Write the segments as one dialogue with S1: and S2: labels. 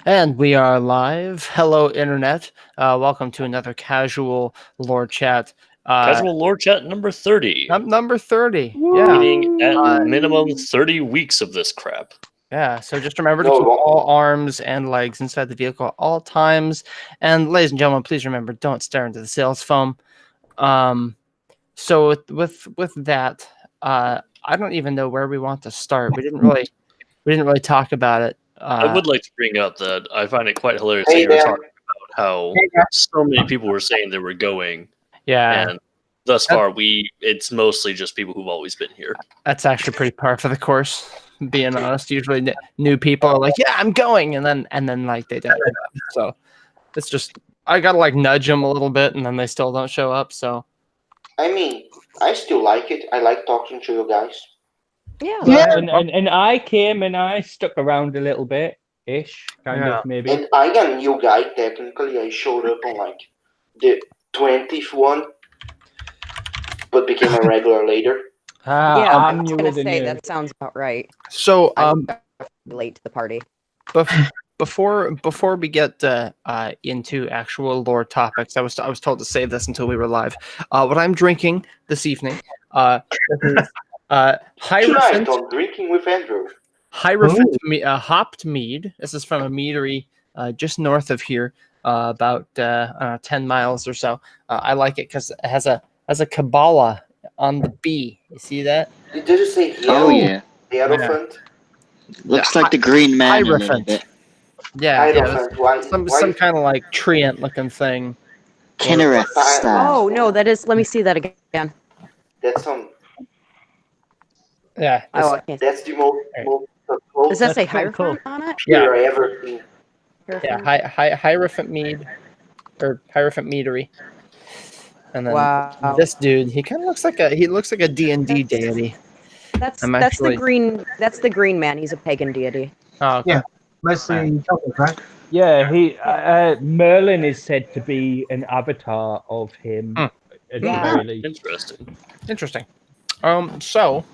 S1: And we are live. Hello, Internet. Welcome to another casual lore chat.
S2: Casual Lorechat number 30.
S1: Number 30.
S2: Meaning at
S1: Uh,
S2: minimum 30 weeks of this crap.
S1: Yeah, so just remember to keep all arms and legs inside the vehicle at all times. And ladies and gentlemen, please remember, don't stare into the sales foam. So with that, I don't even know where we want to start. We didn't really talk about it.
S2: I would like to bring up that I find it quite hilarious that you were talking about how so many people were saying they were going.
S1: Yeah.
S2: And thus far, it's mostly just people who've always been here.
S1: That's actually pretty par for the course. Being honest, usually new people are like, "Yeah, I'm going," and then like they don't. So it's just I gotta like nudge them a little bit, and then they still don't show up. So
S3: I mean, I still like it. I like talking to you guys.
S4: Yeah. And I came and I stuck around a little bit ish, kind of maybe.
S3: And I am a new guy. Technically, I showed up on like the 20th one, but became a regular later.
S4: I
S5: was gonna say that sounds about right.
S1: So
S5: I'm late to the party.
S1: Before we get into actual lore topics, I was told to save this until we were live. What I'm drinking this evening is
S3: Hierophant. I'm drinking with Andrew.
S1: Hierophant hopped mead. This is from a meadery just north of here, about 10 miles or so. I like it because it has a Kabbalah on the B. You see that?
S3: Did you say hierophant?
S6: Oh yeah.
S3: Hierophant?
S6: Looks like the Green Man a little bit.
S1: Yeah, some kind of like treant looking thing.
S6: Kinnereth style.
S5: Oh no, that is. Let me see that again.
S3: That's some.
S1: Yeah.
S3: That's the most.
S5: Does that say Hierophant on it?
S1: Yeah.
S3: I ever seen.
S1: Yeah, Hierophant mead, or Hierophant meadery. And then this dude, he kind of looks like a D&D deity.
S5: That's the green. That's the Green Man. He's a pagan deity.
S1: Oh, okay.
S7: Yeah, mostly Celtic, right?
S4: Yeah, Merlin is said to be an avatar of him. At the very least.
S2: Interesting.
S1: So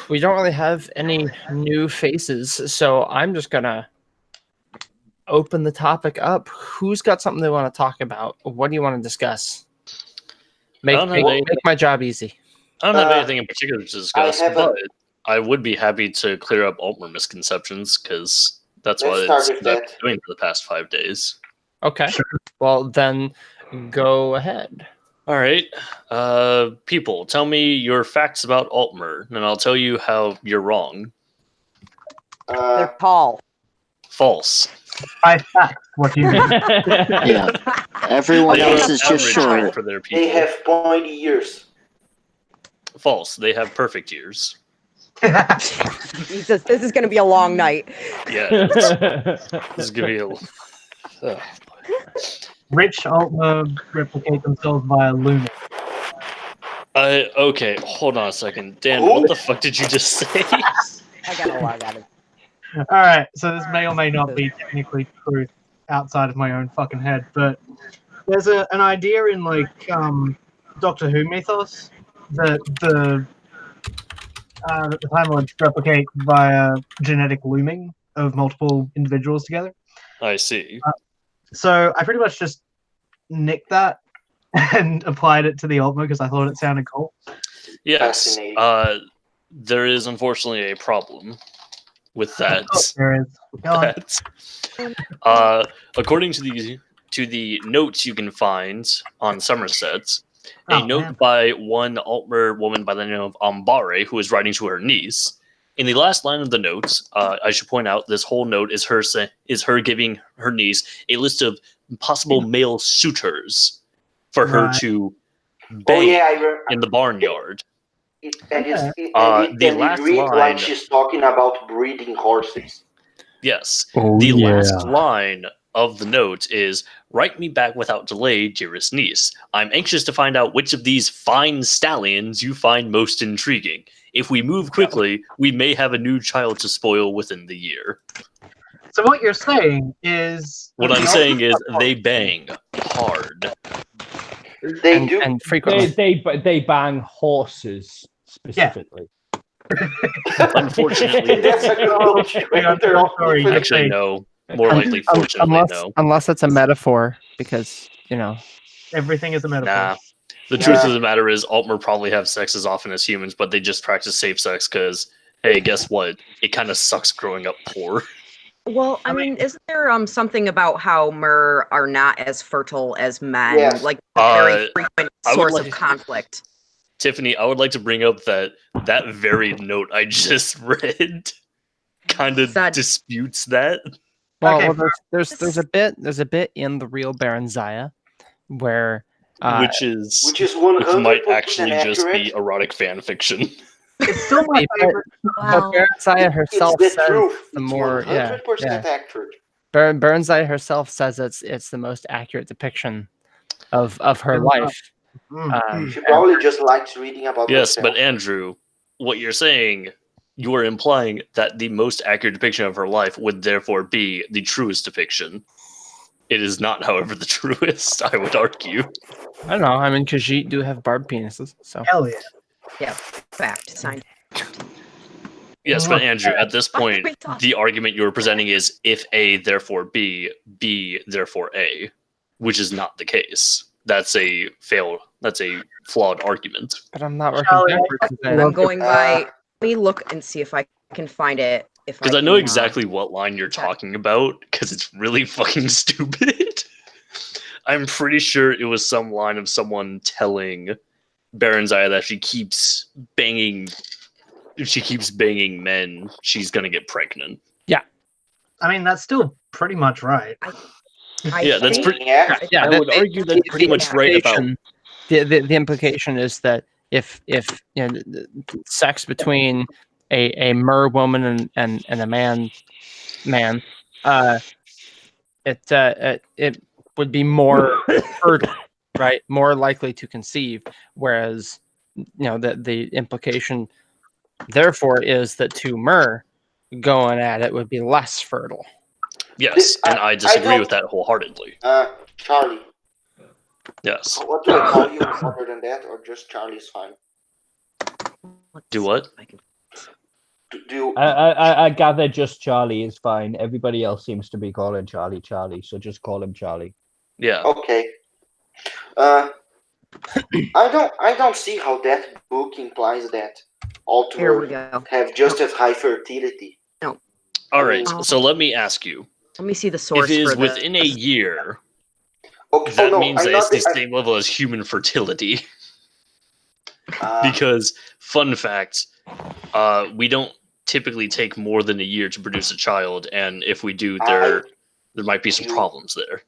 S1: we don't really have any new faces, so I'm just gonna open the topic up. Who's got something they want to talk about? What do you want to discuss? Make my job easy.
S2: I don't have anything in particular to discuss, but I would be happy to clear up Altmer misconceptions, because that's what I've been doing for the past 5 days.
S1: Okay. Well, then go ahead.
S2: All right. People, tell me your facts about Altmer, and I'll tell you how you're wrong.
S5: They're tall.
S2: False.
S7: What do you mean?
S6: Yeah. Everyone else is just short.
S2: For their people.
S3: They have pointy ears.
S2: False. They have perfect ears.
S5: Jesus, this is going to be a long night.
S2: Yeah. This is going to be a...
S7: Rich Altmer replicate themselves via lunar.
S2: Okay, hold on a second. Dan, what the fuck did you just say?
S5: I got a lot out of it.
S7: Alright, so this may or may not be technically true outside of my own fucking head, but there's an idea in, like, Doctor Who mythos that the Time Lords replicate via genetic looming of multiple individuals together.
S2: I see.
S7: So I pretty much just nicked that and applied it to the Altmer because I thought it sounded cool.
S2: Yes. There is unfortunately a problem with that.
S7: There is.
S2: According to the notes you can find on Somerset, a note by one Altmer woman by the name of Ambare, who is writing to her niece. In the last line of the notes, I should point out this whole note is her giving her niece a list of possible male suitors for her to bang in the barnyard.
S3: The last line, like she's talking about breeding horses.
S2: Yes. Last line of the note is, "Write me back without delay, dearest niece. I'm anxious to find out which of these fine stallions you find most intriguing. If we move quickly, we may have a new child to spoil within the year."
S7: So what you're saying is...
S2: What I'm saying is they bang hard.
S3: They do.
S1: And frequently.
S4: They bang horses, specifically.
S2: Unfortunately,
S3: That's a good
S7: Sorry.
S2: actually no. More likely, fortunately, no.
S1: Unless it's a metaphor, because
S7: Everything is a metaphor.
S2: Nah. The truth of the matter is, Altmer probably have sex as often as humans, but they just practice safe sex because, hey, guess what? It kind of sucks growing up poor.
S5: Well, I mean, isn't there something about how Mer are not as fertile as men?
S3: Yes.
S5: Like a very frequent
S2: I would
S5: source
S2: like-
S5: of conflict.
S2: Tiffany, I would like to bring up that very note I just read kind of disputes that.
S1: Well,
S7: Okay.
S1: there's a bit in the real Baron Zaya where
S3: which is
S2: Which
S3: 100%
S2: might actually
S3: accurate.
S2: just be erotic fan fiction.
S7: It's still my favorite.
S1: but Baron Zaya herself
S3: It's the
S1: says
S3: truth.
S1: the
S3: It's
S1: more
S3: 100% accurate.
S1: Baron Zaya herself says it's the most accurate depiction of her life.
S3: She probably just likes reading about
S2: Yes,
S3: herself.
S2: but Andrew, what you're saying, you are implying that the most accurate depiction of her life would therefore be the truest depiction. It is not, however, the truest, I would argue.
S1: I don't know. I mean, Khajiit do have barb penises, so.
S7: Hell yeah.
S5: Yeah, fact. Signed.
S2: Yes, but Andrew, at this point, the argument you were presenting is if A, therefore B, B, therefore A, which is not the case. That's a flawed argument.
S1: But I'm not working
S7: Charlie,
S1: backwards.
S5: I'm going by. Let me look and see if I can find it.
S2: Because I know exactly what line you're talking about, because it's really fucking stupid. I'm pretty sure it was some line of someone telling Baron Zaya that if she keeps banging men, she's gonna get pregnant.
S1: Yeah.
S7: I mean, that's still pretty much right.
S2: Yeah, that's pretty.
S3: Yeah.
S2: I would argue that's pretty much right about.
S1: The implication is that if sex between a mer woman and a man, it would be more fertile, right? More likely to conceive. Whereas, the implication, therefore, is that two mer going at it would be less fertile.
S2: Yes, and I disagree with that wholeheartedly.
S3: Charlie.
S2: Yes.
S3: What do I call you other than that, or just Charlie's fine?
S2: Do what?
S4: I gather just Charlie is fine. Everybody else seems to be calling Charlie Charlie, so just call him Charlie.
S2: Yeah.
S3: Okay. I don't see how that book implies that Altmer have just as high fertility.
S5: No.
S2: All right. So let me ask you.
S5: Let me see the source.
S2: If it is
S5: for
S2: within a year,
S3: okay,
S2: that means that it's the same level as human fertility. Because, fun fact, we don't typically take more than a year to produce a child, and if we do, there might be some problems there.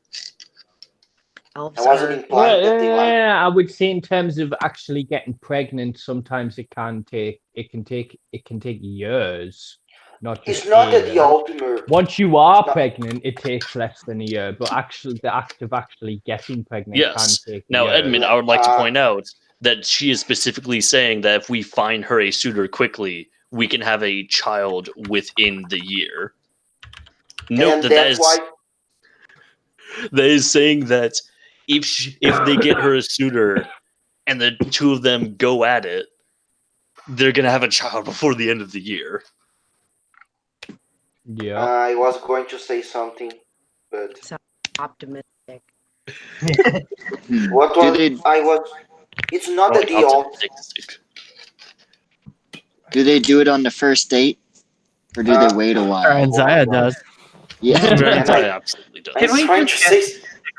S4: I would say in terms of actually getting pregnant, sometimes it can take years.
S3: It's not that the Altmer.
S4: Once you are pregnant, it takes less than a year, but actually the act of actually getting pregnant can take
S2: now,
S4: years.
S2: Edmund, I would like to point out that she is specifically saying that if we find her a suitor quickly, we can have a child within the year. Note that is saying that if they get her a suitor and the two of them go at it, they're gonna have a child before the end of the year.
S4: Yeah.
S3: I was going to say something, but
S5: optimistic.
S3: What was I was? It's not that the
S2: optimistic.
S6: Do they do it on the first date, or do they wait a while?
S1: And Zaya does.
S6: Yeah,
S2: Baron Zaya absolutely does.
S7: Can we
S3: trying to say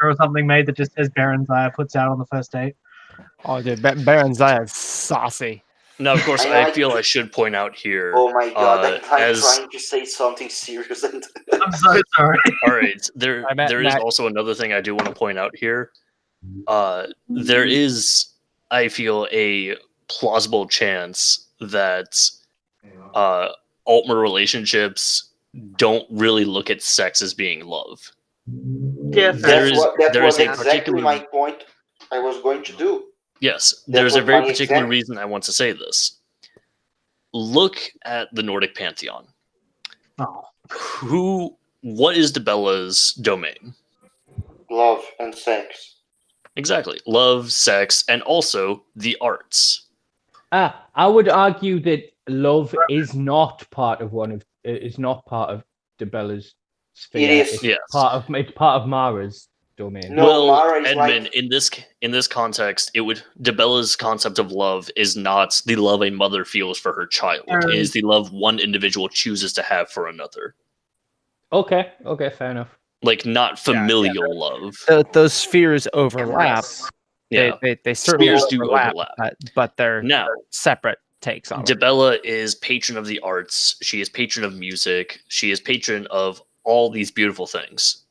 S7: or something made that just says Baron Zaya puts out on the first date?
S1: Oh, dude, Baron Zaya is saucy.
S2: Now, of course, I feel I should point out here.
S3: Oh my god, I'm trying to say something serious. And
S7: I'm so sorry.
S2: All right, there is also another thing I do want to point out here. There is, I feel, a plausible chance that Altmer relationships don't really look at sex as being love.
S7: Yeah,
S3: that was exactly my point I was going to do.
S2: Yes, there's a very particular reason I want to say this. Look at the Nordic pantheon.
S7: Oh.
S2: What is Dibella's domain?
S3: Love and sex.
S2: Exactly. Love, sex, and also the arts.
S4: I would argue that love is not part of Dibella's sphere.
S3: It is.
S4: It's
S2: Yes.
S4: part of Mara's domain.
S3: No,
S2: well,
S3: Mara is
S2: Edmund,
S3: like...
S2: in this context, Dibella's concept of love is not the love a mother feels for her child. It is the love one individual chooses to have for another.
S4: Okay, fair enough.
S2: Like, not familial love.
S1: Those spheres overlap.
S2: Yeah.
S1: They certainly
S2: Spheres do
S1: overlap,
S2: overlap.
S1: but they're
S2: Now,
S1: separate takes on it.
S2: Dibella is patron of the arts. She is patron of music. She is patron of all these beautiful things.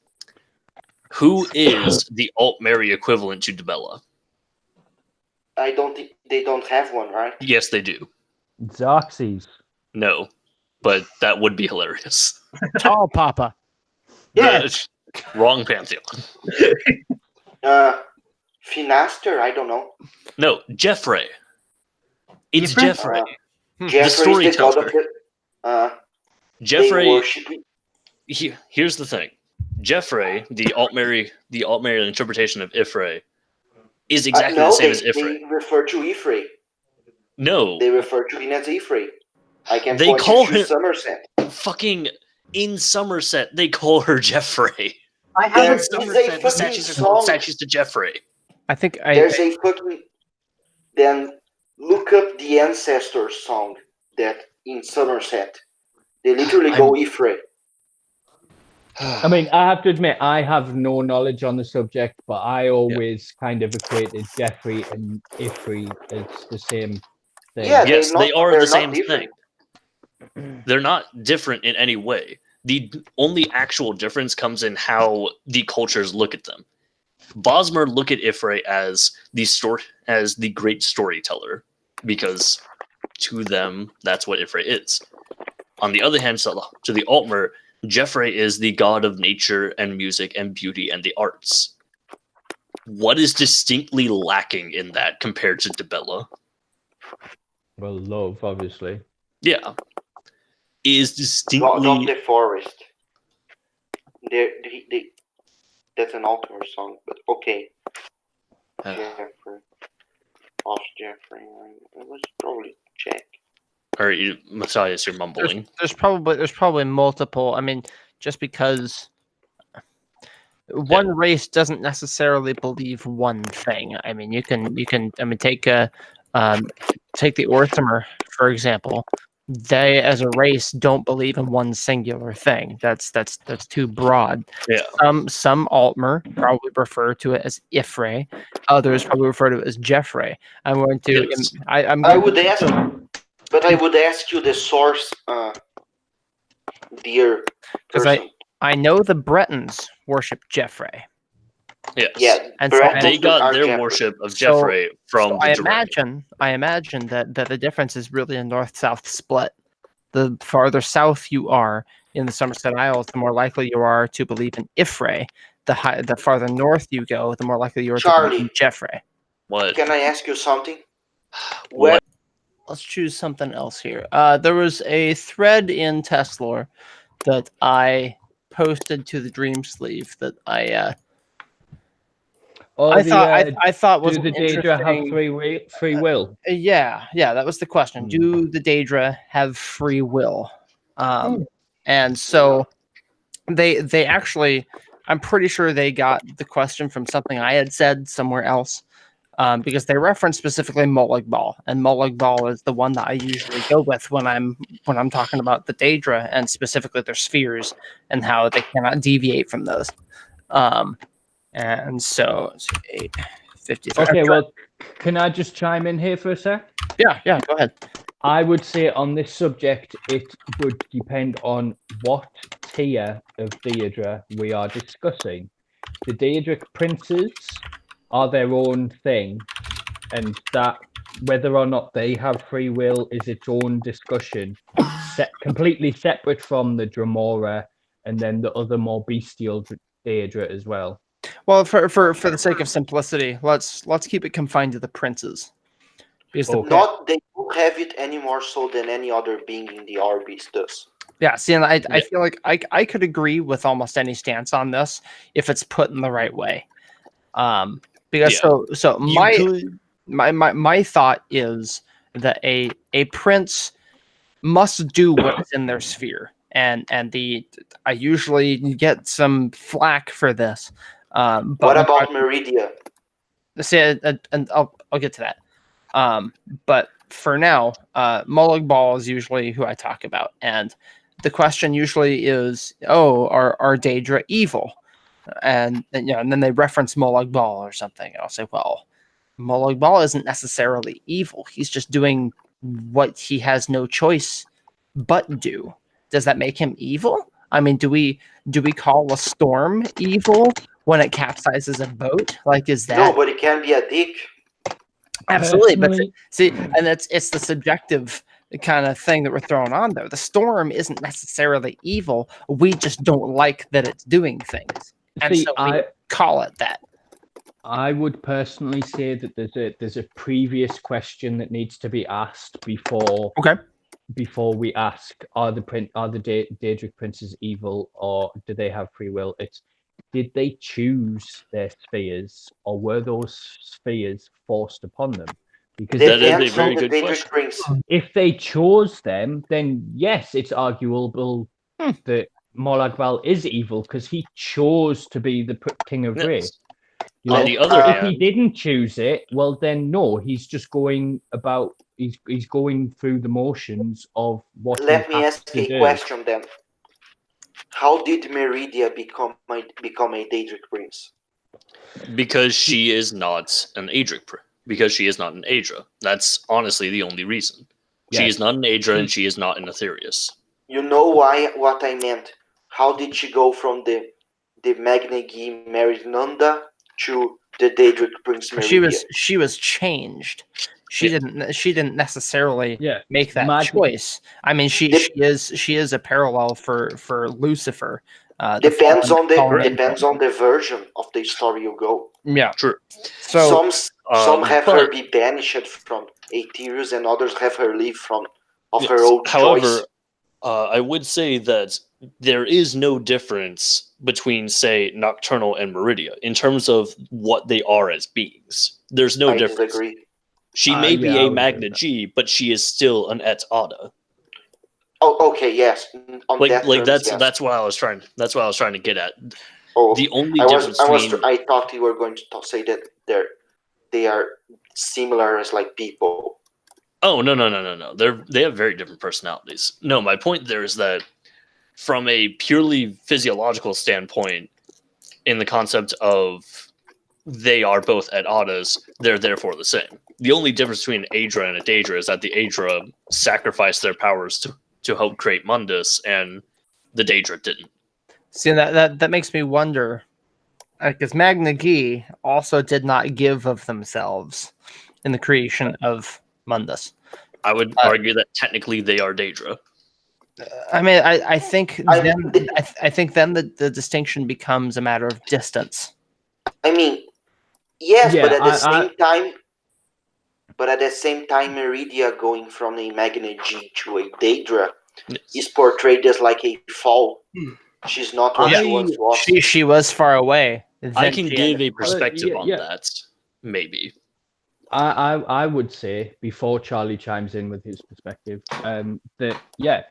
S2: Who is the Altmer equivalent to Dibella?
S3: I don't think they don't have one, right?
S2: Yes, they do.
S4: Xerxes.
S2: No, but that would be hilarious.
S1: Tall Papa.
S7: Yeah.
S2: Wrong pantheon.
S3: Finaster, I don't know.
S2: No, Jeffrey. It's Jeffrey.
S3: Jeffrey is the god of the...
S2: Jeffrey.
S3: They worship...
S2: Here's the thing. Jeffrey, the Altmer interpretation of Ifre, is exactly the same as Ifre.
S3: They refer to Ifre.
S2: No.
S3: They refer to him as Ifre. I can
S2: They
S3: point
S2: call
S3: you to
S2: him
S3: Somerset.
S2: fucking in Somerset. They call her Jeffrey.
S7: I
S2: In
S7: haven't.
S2: Somerset, the statues are called statues to Jeffrey.
S1: I think
S3: There's a fucking... Then look up the Ancestors song that in Somerset. They literally go Ifre.
S4: I mean, I have to admit, I have no knowledge on the subject, but I always kind of equated Jeffrey and Ifri as the same thing.
S3: Yeah,
S2: Yes, they are the same
S3: different.
S2: thing. They're not different in any way. The only actual difference comes in how the cultures look at them. Bosmer look at Ifre as the great storyteller, because to them, that's what Ifre is. On the other hand, to the Altmer, Jeffrey is the god of nature and music and beauty and the arts. What is distinctly lacking in that compared to Dibella?
S4: Well, love, obviously.
S2: Yeah. Is distinctly...
S3: Not the forest. That's an Altmer song, but okay. Jeffrey. Off Jeffrey. Let's probably check.
S2: Or Matthias, you're mumbling.
S1: There's probably multiple. I mean, just because one race doesn't necessarily believe one thing. I mean, you can. I mean, take the Orthomer, for example. They, as a race, don't believe in one singular thing. That's too broad.
S2: Yeah.
S1: Some Altmer probably refer to it as Ifre. Others probably refer to it as Jeffrey. I'm going to.
S2: Yes.
S3: I would ask, but I would ask you the source, dear person.
S1: I know the Bretons worship Jeffrey.
S2: Yes.
S3: Yeah,
S1: And
S2: They got their
S3: Jeffrey.
S2: worship of Jeffrey from the
S1: I imagine that the difference is really a north-south split. The farther south you are in the Somerset Isles, the more likely you are to believe in Ifre. The farther north you go, the more likely you are to believe in Jeffrey.
S2: What?
S3: Can I ask you something?
S2: What?
S1: Let's choose something else here. There was a thread in TES Lore that I posted to the Dream Sleeve that I thought was
S4: do the Daedra have free will?
S1: Yeah, that was the question. Do the Daedra have free will? And so they actually, I'm pretty sure they got the question from something I had said somewhere else, because they referenced specifically Molag Bal, and Molag Bal is the one that I usually go with when I'm talking about the Daedra, and specifically their spheres and how they cannot deviate from those. And so it's 8:50.
S4: Okay, well, can I just chime in here for a sec?
S1: Yeah, go ahead.
S4: I would say on this subject, it would depend on what tier of Daedra we are discussing. The Daedric princes are their own thing, and that whether or not they have free will is its own discussion, completely separate from the Dremora and then the other more bestial Daedra as well.
S1: Well, for the sake of simplicity, let's keep it confined to the princes. Because
S3: they don't have it any more so than any other being in the Arbis does.
S1: Yeah, see, and I feel like I could agree with almost any stance on this if it's put in the right way. Because my thought is, that a prince must do what is in their sphere, and I usually get some flack for this. But
S3: what about Meridia?
S1: See, and I'll get to that. But for now, Molag Bal is usually who I talk about, and the question usually is, "Oh, are Daedra evil?" And then they reference Molag Bal or something. And I'll say, "Well, Molag Bal isn't necessarily evil. He's just doing what he has no choice but do. Does that make him evil? I mean, do we call a storm evil when it capsizes a boat? Like, is that
S3: No, but it can be a dick.
S1: absolutely? But
S4: Personally-
S1: see, and it's the subjective kind of thing that we're throwing on there. The storm isn't necessarily evil. We just don't like that it's doing things, and
S4: See,
S1: so we call it that.
S4: I would personally say that there's a previous question that needs to be asked before we ask, are the Daedric princes evil, or do they have free will? It's, did they choose their spheres, or were those spheres forced upon them? Because
S2: That is a
S3: Depends
S2: very
S3: on the
S2: good
S3: Daedric
S2: question.
S3: Prince.
S4: if they chose them, then yes, it's arguable that Molag Bal is evil because he chose to be the king of Ray.
S2: Yes.
S4: You
S2: On
S4: know,
S2: the other
S4: if
S2: hand,
S4: he didn't choose it, well, then no, he's just going about. He's going through the motions of what.
S3: Let
S4: he
S3: me
S4: has
S3: ask
S4: to
S3: a
S4: do.
S3: question then. How did Meridia become a Daedric Prince?
S2: because she is not an because she is not an Aedra. That's honestly the only reason. She
S4: Yes.
S2: is not an Aedra and she is not an Aetherius.
S3: You know what I meant? How did she go from the Magnagi married Nanda to the Daedric Prince Meridia?
S1: She was changed. She didn't necessarily make that choice. I mean, she is a parallel for Lucifer.
S3: Depends on
S1: fallen
S3: the version of the story you go.
S1: Yeah,
S2: True.
S1: So
S3: Some have her
S2: but-
S3: be banished from Aetherius, and others have her leave of her own
S2: However,
S3: choice.
S2: I would say that there is no difference between, say, Nocturnal and Meridia in terms of what they are as beings. There's no
S3: I
S2: difference.
S3: disagree.
S2: She may be
S4: I
S2: a
S4: would
S2: Magna
S4: agree with
S2: G, but she is still an Et Ada.
S3: Oh, okay, yes. On that terms,
S2: that's
S3: yes.
S2: that's what I was trying. That's what I was trying to get at.
S3: Oh,
S2: The only
S3: I
S2: difference between
S3: I thought you were going to say that they are similar as like people.
S2: oh no. They have very different personalities. No, my point there is that from a purely physiological standpoint, in the concept of they are both Et Adas, they're therefore the same. The only difference between an Aedra and a Daedra is that the Aedra sacrificed their powers to help create Mundus, and the Daedra didn't.
S1: see that makes me wonder, because Magna Gi also did not give of themselves in the creation of Mundus.
S2: I would argue that technically they are Daedra.
S1: I mean, I think I think then the distinction becomes a matter of distance.
S3: I mean, yes,
S4: Yeah,
S3: but at the same time, Meridia going from a Magna G to a Daedra is portrayed as like a fall. She's not what she once was.
S1: She was far away.
S2: I
S1: Then
S2: can
S1: she
S2: give
S1: ended
S2: a
S1: up-
S2: perspective on
S4: yeah.
S2: that, maybe.
S4: I would say, before Charlie chimes in with his perspective, that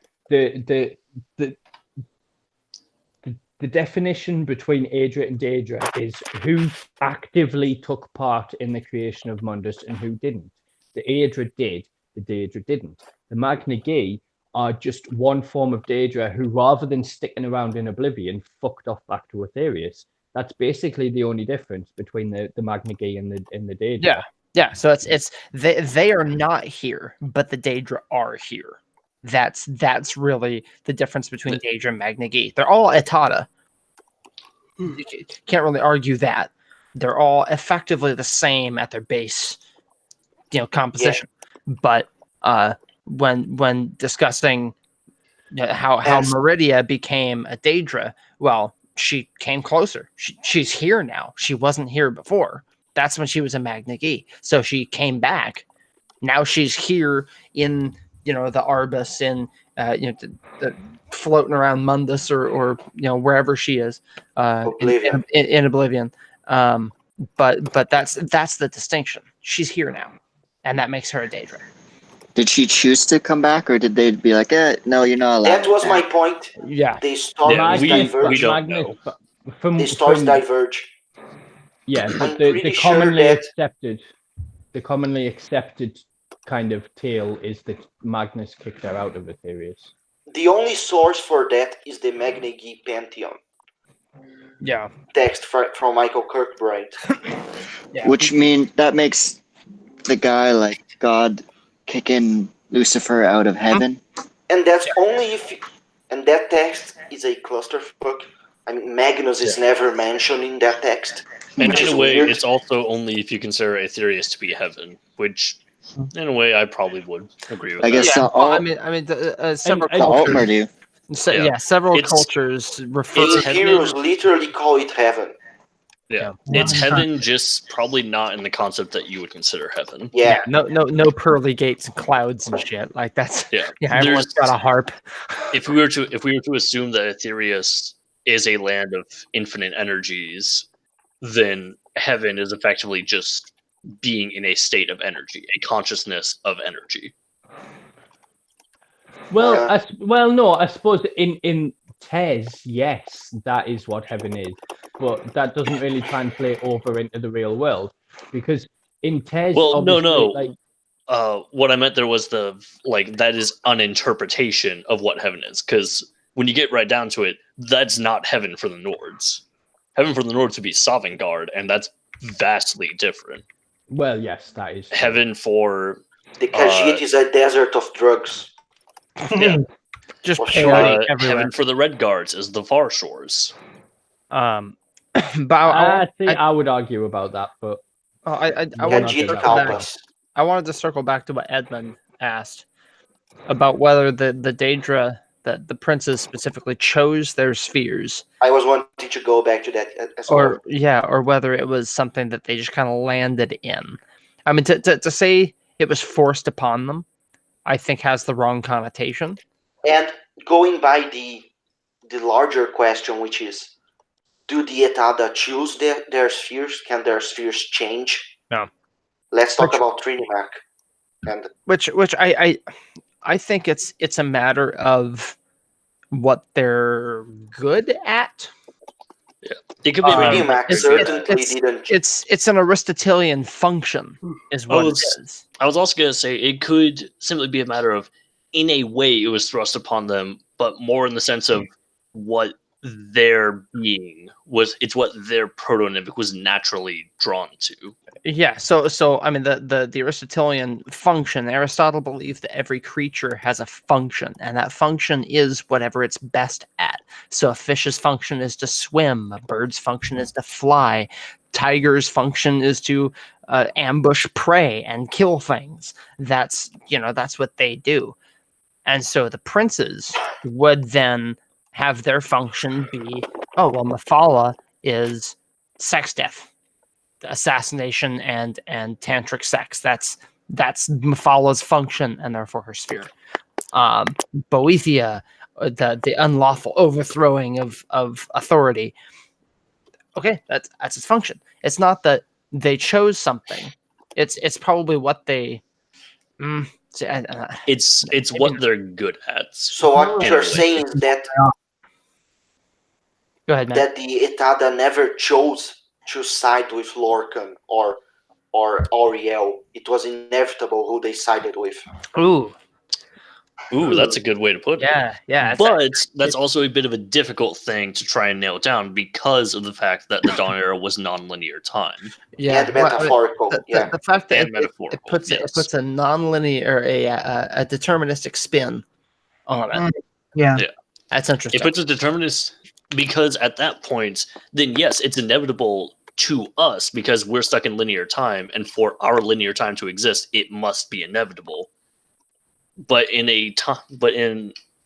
S4: the definition between Aedra and Daedra is who actively took part in the creation of Mundus and who didn't. The Aedra did, the Daedra didn't. The Magna Gi are just one form of Daedra who, rather than sticking around in oblivion, fucked off back to Aetherius. That's basically the only difference between the Magna Gi and the Daedra.
S1: Yeah. So it's they are not here, but the Daedra are here. That's really the difference between Daedra and Magna Gi. They're all Etada. You can't really argue that. They're all effectively the same at their base, composition. But when discussing how Meridia became a Daedra, well, she came closer. She's here now. She wasn't here before. That's when she was a Magna Gi. So she came back. Now she's here in the Arbus, in the floating around Mundus or wherever she is
S3: Oblivion.
S1: in Oblivion. But that's the distinction. She's here now, and that makes her a Daedra.
S6: Did she choose to come back, or did they be like, no, you're not allowed?
S3: That was my
S6: back?
S3: point.
S1: Yeah.
S3: They start
S2: we
S3: diverge.
S2: don't know.
S3: They start diverge.
S4: Yeah, but
S3: I'm
S4: the
S3: pretty sure
S4: commonly
S3: that
S4: commonly accepted kind of tale is that Magnus kicked her out of Aetherius.
S3: the only source for that is the Magna-Gi Pantheon
S1: Yeah.
S3: text from Michael Kirkbride.
S1: Yeah.
S6: Which that makes the guy like God kicking Lucifer out of heaven.
S3: And that's only if. And that text is a clusterfuck. I mean, Magnus is never mentioned in that text.
S2: And
S3: which
S2: in
S3: is
S2: a way,
S3: weird.
S2: it's also only if you consider Aetherius to be heaven, which, in a way, I probably would agree with.
S6: I guess
S1: Yeah.
S6: the
S1: Well, I mean, several
S4: and
S6: the
S1: cultures.
S6: Altmer do.
S1: Several
S2: It's-
S1: cultures refer
S3: The
S2: it's heaven.
S3: heroes literally call it heaven.
S2: Yeah,
S1: Yeah.
S2: it's heaven, just probably not in the concept that you would consider heaven.
S3: Yeah.
S1: No pearly gates and clouds and shit. Like that's
S2: Yeah,
S1: everyone's got a harp.
S2: If we were to assume that Aetherius is a land of infinite energies, then heaven is effectively just being in a state of energy, a consciousness of energy.
S4: Well, no, I suppose in TES, yes, that is what heaven is, but that doesn't really translate over into the real world because in TES,
S2: Well,
S4: obviously,
S2: no.
S4: like
S2: What I meant there was that is an interpretation of what heaven is, because when you get right down to it, that's not heaven for the Nords. Heaven for the Nords would be Sovngarde, and that's vastly different.
S4: well, yes, that is true.
S2: Heaven for
S3: The Khajiit is a desert of drugs.
S2: yeah,
S1: Just
S3: Well,
S1: purity everywhere.
S2: heaven for the Red Guards is the Far Shores.
S1: But
S4: I would argue about that, but
S1: I
S4: Yeah,
S1: wanted
S3: Khajiit
S1: to
S3: help
S1: circle back.
S3: us.
S1: I wanted to circle back to what Edmund asked about whether the Daedra, that the princes specifically chose their spheres,
S3: I was wanting to go back to that as well.
S1: or whether it was something that they just kind of landed in. I mean, to say it was forced upon them, I think has the wrong connotation.
S3: And going by the larger question, which is, do the Etada choose their spheres? Can their spheres change?
S1: No.
S3: Let's talk about Trinimac. And
S1: Which I think it's a matter of what they're good at.
S2: It could be
S3: Trinimac
S1: it's-
S3: certainly didn't.
S1: It's an Aristotelian function, is what it is.
S2: I was also going to say it could simply be a matter of, in a way, it was thrust upon them, but more in the sense of what their being was. It's what their proto-nymph was naturally drawn to.
S1: Yeah. So I mean, the Aristotelian function. Aristotle believed that every creature has a function, and that function is whatever it's best at. So a fish's function is to swim. A bird's function is to fly. Tiger's function is to ambush prey and kill things. That's what they do. And so the princes would then have their function be, Mephala is sex death, assassination, and tantric sex. That's Mephala's function, and therefore her sphere. Boethia, the unlawful overthrowing of authority. Okay, that's its function. It's not that they chose something. It's probably what they.
S2: It's what they're good at.
S3: So what you're saying is that
S1: Go ahead, Matt.
S3: that the Etada never chose to side with Lorcan or Auriel. It was inevitable who they sided with.
S2: Ooh, that's a good way to put it.
S1: Yeah.
S2: But that's also a bit of a difficult thing to try and nail down because of the fact that the Dawn Era was non-linear time.
S1: Yeah,
S3: And metaphorical.
S1: The fact that
S2: And
S1: it
S2: metaphorical,
S1: puts
S2: yes.
S1: it puts a non-linear, a deterministic spin on it.
S7: Yeah.
S1: That's interesting.
S2: It puts a determinist, because at that point, then yes, it's inevitable to us because we're stuck in linear time, and for our linear time to exist, it must be inevitable. But in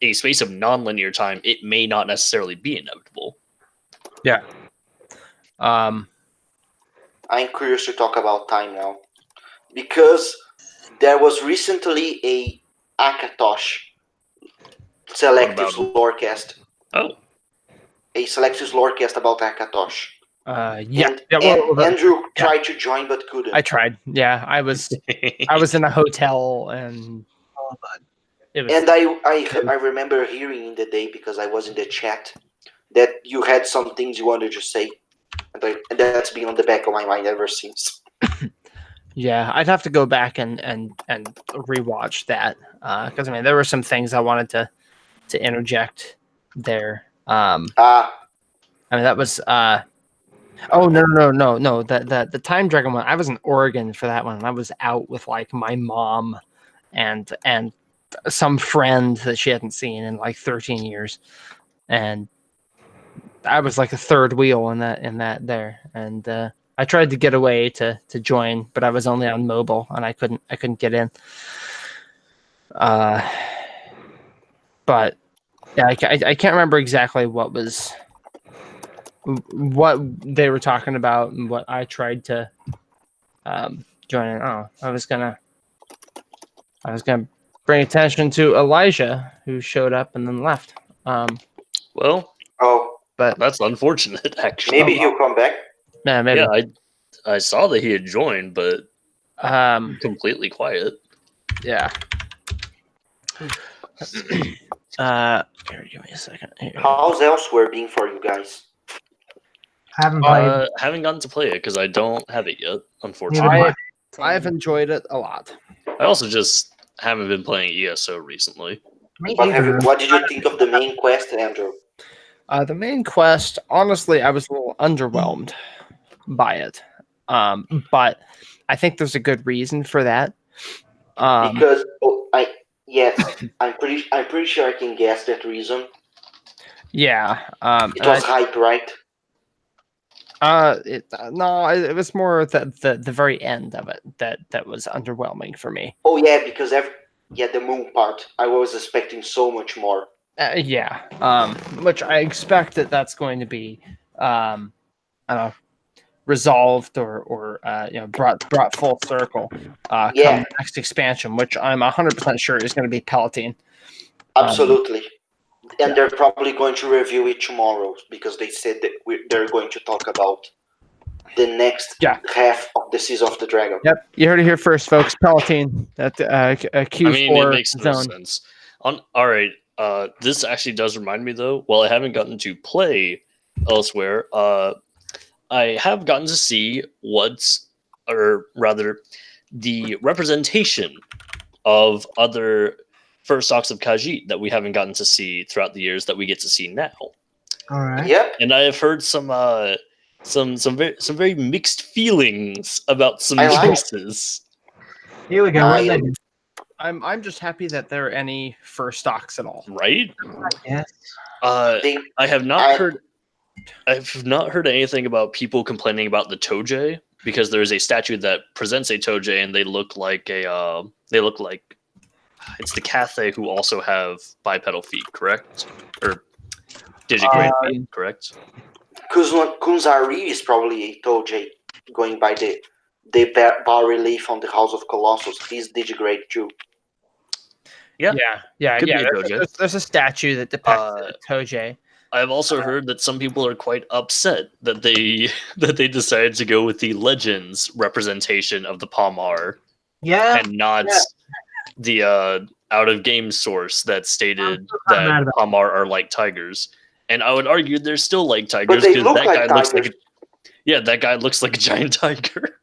S2: a space of non-linear time, it may not necessarily be inevitable.
S1: Yeah.
S3: I'm curious to talk about time now, because there was recently a Akatosh Selectus Lorecast.
S2: Oh.
S3: A Selectus Lorecast about Akatosh.
S1: Yeah.
S3: And Andrew tried to join but couldn't.
S1: I tried. Yeah, I was in a hotel and
S7: but
S1: It was,
S3: And I remember hearing in the day, because I was in the chat, that you had some things you wanted to say, and that's been on the back of my mind ever since.
S1: yeah, I'd have to go back and rewatch that because I mean there were some things I wanted to interject there. I mean that was oh no the Time Dragon one. I was in Oregon for that one. I was out with like my mom and some friend that she hadn't seen in like 13 years, and I was like a third wheel in that there, and I tried to get away to join, but I was only on mobile and I couldn't get in. But yeah, I can't remember exactly what they were talking about and what I tried to join in. Oh, I was gonna bring attention to Elijah, who showed up and then left.
S2: Well,
S1: but
S2: that's unfortunate, actually.
S3: Maybe he'll come back.
S1: Yeah, maybe.
S2: Yeah, I saw that he had joined, but completely quiet.
S1: Yeah. Here, give me a second. Here.
S3: How's Elsweyr being for you guys?
S7: haven't played.
S2: Haven't gotten to play it because I don't have it yet, unfortunately.
S7: Neither
S1: I've enjoyed it a lot.
S2: I also just haven't been playing ESO recently.
S3: What did you think of the main quest, Andrew?
S1: The main quest, honestly, I was a little underwhelmed by it. But I think there's a good reason for that.
S3: Because I'm pretty sure I can guess that reason.
S1: Yeah.
S3: It was hype, right?
S1: It was more the very end of it that was underwhelming for me.
S3: Oh yeah, because the moon part, I was expecting so much more.
S1: Which I expect that's going to be, I don't know, resolved or brought full circle. Come the next expansion, which I'm 100% sure is going to be Palatine.
S3: Absolutely. And they're probably going to review it tomorrow because they said that they're going to talk about the next half of the Season of the Dragon.
S1: Yep, you heard it here first, folks. Palatine, that Q4
S2: I mean, it makes no
S1: zone.
S2: sense. All right, this actually does remind me, though. While I haven't gotten to play Elsweyr, I have gotten to see the representation of other first stocks of Khajiit that we haven't gotten to see throughout the years that we get to see now.
S7: All right.
S3: Yep.
S2: And I have heard some very mixed feelings about some choices.
S7: Here we go.
S1: I'm just happy that there are any first stocks at all.
S2: Right?
S7: Yes.
S2: I have not heard. I've not heard anything about people complaining about the Toje because there is a statue that presents a Toje and they look like it's the Cathay who also have bipedal feet, correct? Or digigrade feet, correct?
S3: Kunzari is probably a Toje, going by the bar relief on the House of Colossus. He's digigrade too.
S1: Yeah.
S2: Could be a Toje.
S1: There's a statue that depicts a Toje.
S2: I've also heard that some people are quite upset that they decided to go with the Legends representation of the Palmar, and not the out of game source that stated that Palmar are like tigers. And I would argue they're still like tigers because that guy looks like a giant tiger.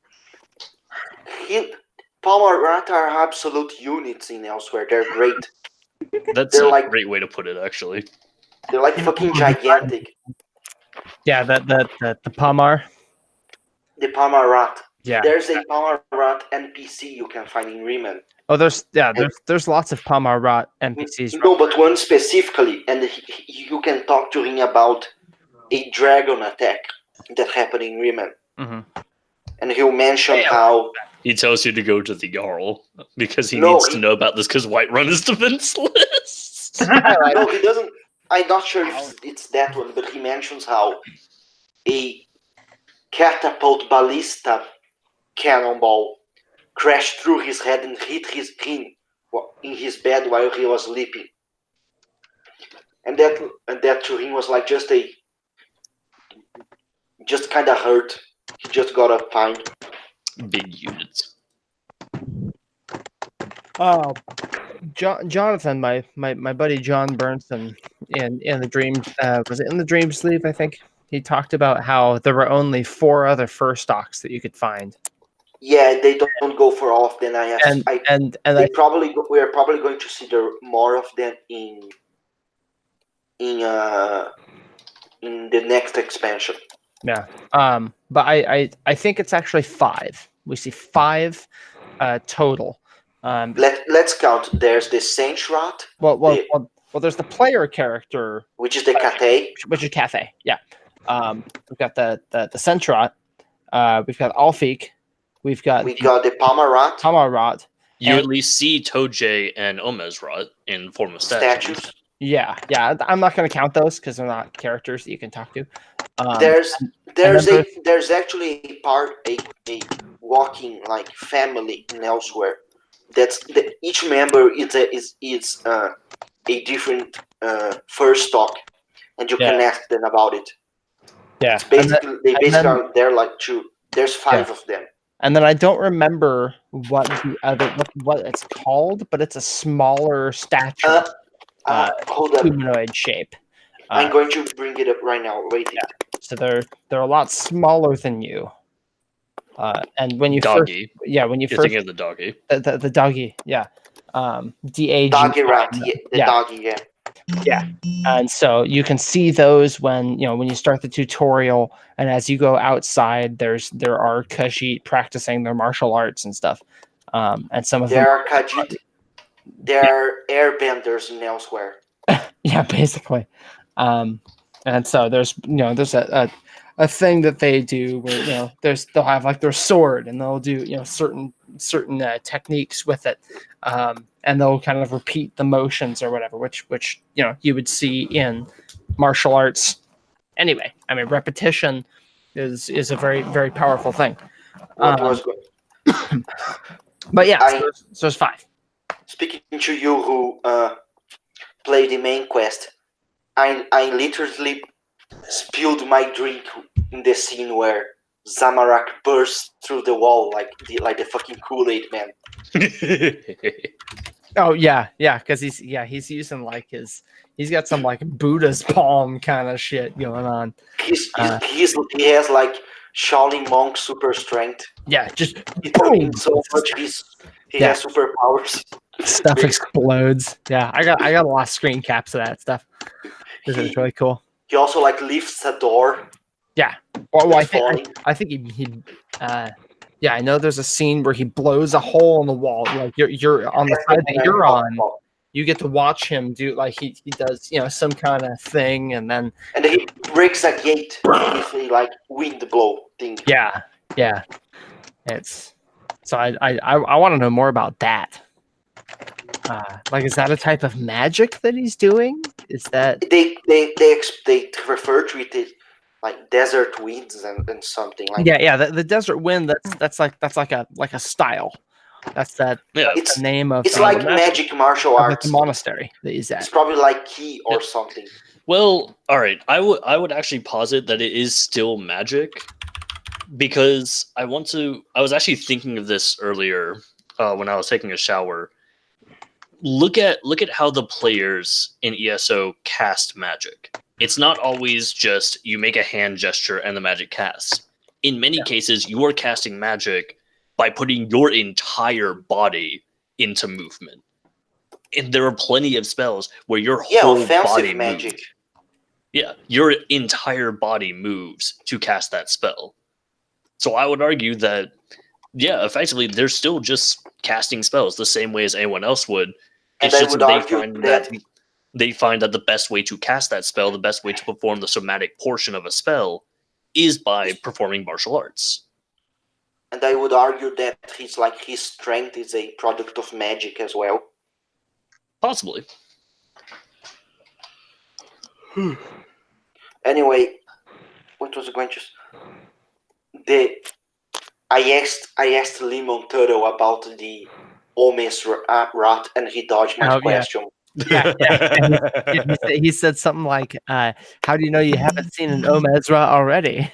S3: Palmar are absolute units in Elsweyr. They're great.
S2: That's a great way to put it, actually.
S3: They're like fucking gigantic.
S1: Yeah, the Palmar.
S3: The Palmar rat.
S1: Yeah.
S3: There's a Palmar rat NPC you can find in Riemann.
S1: Oh, there's lots of Palmar rat NPCs.
S3: No, but one specifically, and you can talk to him about a dragon attack that happened in Riemann. Mm-hmm. And he'll mention how
S2: he tells you to go to the Jarl because he needs to know about this because Whiterun is defenseless.
S3: No, he doesn't. I'm not sure if it's that one, but he mentions how a catapult ballista cannonball crashed through his head and hit him in his bed while he was sleeping. And that to him was like just kind of hurt. He just got a fine.
S2: Big units.
S1: Jonathan, my buddy John Bernson, in the dream, was it in the Dream Sleeve? I think he talked about how there were only 4 other fur stocks that you could find.
S3: Yeah, they don't go for all of them. We're probably going to see more of them in the next expansion.
S1: Yeah. But I think it's actually 5. We see 5 total.
S3: Let's count. There's the Saint Rat.
S1: Well, there's the player character,
S3: which is the Cathay.
S1: Which is Cathay. Yeah. We've got the Saint Rat. We've got Alfeek. We got
S3: the Palmer Rat.
S2: You at least see Toje and Omez Rat in form of statues.
S1: Yeah. I'm not going to count those because they're not characters that you can talk to.
S3: There's actually a walking like family in Elsweyr. Each member is a different first stock, and you can ask them about it.
S1: Yeah,
S3: it's basically are there like 2. There's 5 of them.
S1: And then I don't remember what it's called, but it's a smaller stature,
S3: hold up,
S1: humanoid shape.
S3: I'm going to bring it up right now. Wait.
S1: Yeah. So they're a lot smaller than you. And when you
S2: doggy.
S1: When you
S2: You're
S1: first
S2: thinking of the doggy.
S1: The doggy, yeah. DAG.
S3: Doggy rat, the doggy, yeah.
S1: Yeah. And so you can see those when you start the tutorial, and as you go outside, there are Khajiit practicing their martial arts and stuff. And some of them
S3: are Khajiit. They're airbenders in Elsweyr.
S1: Yeah, basically. And so there's a thing that they do where they'll have like their sword, and they'll do certain techniques with it, and they'll kind of repeat the motions or whatever, which you would see in martial arts. Anyway, I mean, repetition is a very, very powerful thing. But yeah, so there's 5.
S3: Speaking to you who play the main quest, I literally spilled my drink in the scene where Zamorak bursts through the wall like the fucking Kool-Aid man.
S1: Oh yeah, because he's using like he's got some like Buddha's palm kind of shit going on.
S3: He has like Shaolin monk super strength.
S1: Yeah, just
S3: boom. So much he has superpowers.
S1: Stuff explodes. Yeah, I got a lot of screen caps of that stuff. This is really cool.
S3: He also like lifts a door.
S1: Yeah. Well, I think he I know there's a scene where he blows a hole in the wall. Like you're on the side that you're on. You get to watch him do like he does some kind of thing, and then
S3: he breaks a gate with a like wind blow thing.
S1: Yeah. It's so I want to know more about that. Like, is that a type of magic that he's doing? Is that
S3: they refer to it as like desert winds and something like
S1: the desert wind that's like a style. That's the name of
S3: it's like magic martial arts.
S1: The monastery that he's at.
S3: It's probably like key or something.
S2: Well, all right. I would actually posit that it is still magic, because I was actually thinking of this earlier when I was taking a shower. Look at how the players in ESO cast magic. It's not always just you make a hand gesture and the magic casts. In many cases, you are casting magic by putting your entire body into movement. And there are plenty of spells where your whole body magic moves. Yeah, your entire body moves to cast that spell. So I would argue that, effectively, they're still just casting spells the same way as anyone else would. It's just they find that the best way to cast that spell, the best way to perform the somatic portion of a spell, is by performing martial arts.
S3: And I would argue that his strength is a product of magic as well.
S2: Possibly.
S3: Anyway, what was I going to? I asked Lemon Turtle about the Omis rat, and he dodged my question.
S1: Yeah. He said something like, "How do you know you haven't seen an Omezra already?"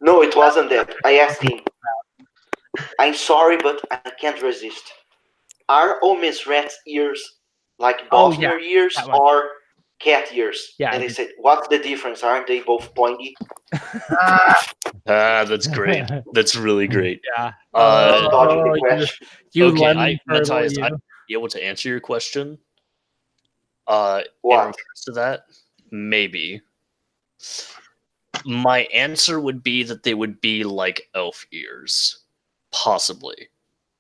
S3: No, it wasn't that. I asked him. I'm sorry, but I can't resist. Are Omis rat's ears like
S1: Oh,
S3: Bosmer
S1: yeah,
S3: ears
S1: that one.
S3: or cat ears.
S1: Yeah,
S3: And they said, what's the difference? Aren't they both pointy?
S2: That's great. That's really great.
S1: Yeah.
S3: Dodging the
S1: you,
S3: question.
S1: you
S2: Okay,
S1: lemon turtle,
S2: Matthias,
S1: you.
S2: I'd be able to answer your question. In
S3: What?
S2: regards to that, maybe. My answer would be that they would be like elf ears, possibly.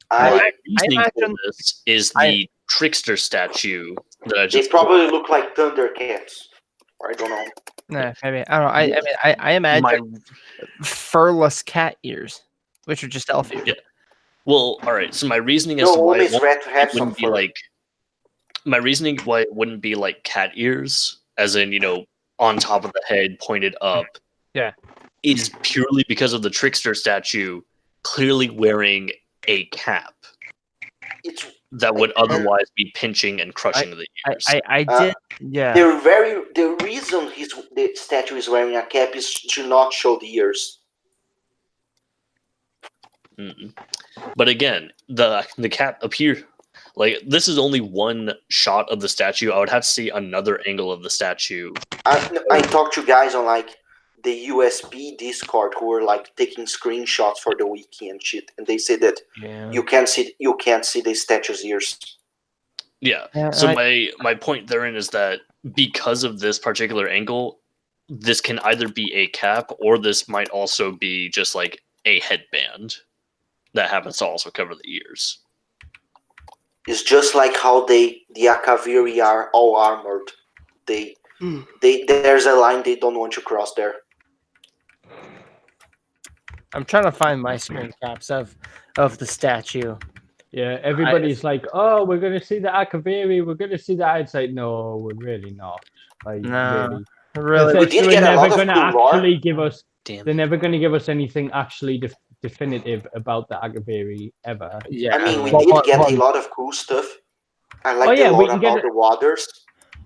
S3: I,
S2: My reasoning for
S1: imagine-
S2: this is the trickster statue that I
S3: they
S2: just
S3: probably look like Thundercats. Or I don't know.
S1: Nah, maybe I don't know. I mean, I imagine
S2: my
S1: furless cat ears, which are just elf ears.
S2: Yeah. Well, all right. So my reasoning as
S3: No,
S2: to why
S3: always red have
S2: it
S3: some
S2: wouldn't be
S3: fur.
S2: like my reasoning why it wouldn't be like cat ears, as in on top of the head, pointed up.
S1: Yeah.
S2: Is purely because of the trickster statue clearly wearing a cap
S3: It's
S2: that would otherwise be pinching and crushing the ears.
S1: I did. Yeah.
S3: the reason the statue is wearing a cap is to not show the ears.
S2: Mm-mm. But again, the cap appear like this is only one shot of the statue. I would have to see another angle of the statue.
S3: I talked to guys on like the USB Discord who were like taking screenshots for the wiki and shit, and they said that
S1: Yeah.
S3: you can't see the statue's ears.
S2: Yeah.
S1: Yeah,
S2: So my point therein is that because of this particular angle, this can either be a cap or this might also be just like a headband that happens to also cover the ears.
S3: It's just like how the Akaviri are all armored. There's a line they don't want to cross there.
S1: I'm trying to find my screen caps of the statue.
S4: Yeah, everybody's like, "Oh, we're gonna see the Akaviri. We're gonna see that." It's like, no, we're really not. Like,
S1: No,
S4: really.
S1: really.
S3: We did
S4: They're
S3: get a
S4: never
S3: lot of
S4: gonna
S3: cool lore.
S4: actually give us.
S2: Damn.
S4: They're never gonna give us anything actually definitive about the Akaviri ever.
S1: Yeah.
S3: I mean, we
S1: Well,
S3: did
S1: well,
S3: get
S1: well,
S3: a lot of cool stuff. I like
S4: Oh,
S3: the
S4: yeah, we
S3: lore
S4: can get
S3: about
S4: it-
S3: the waters.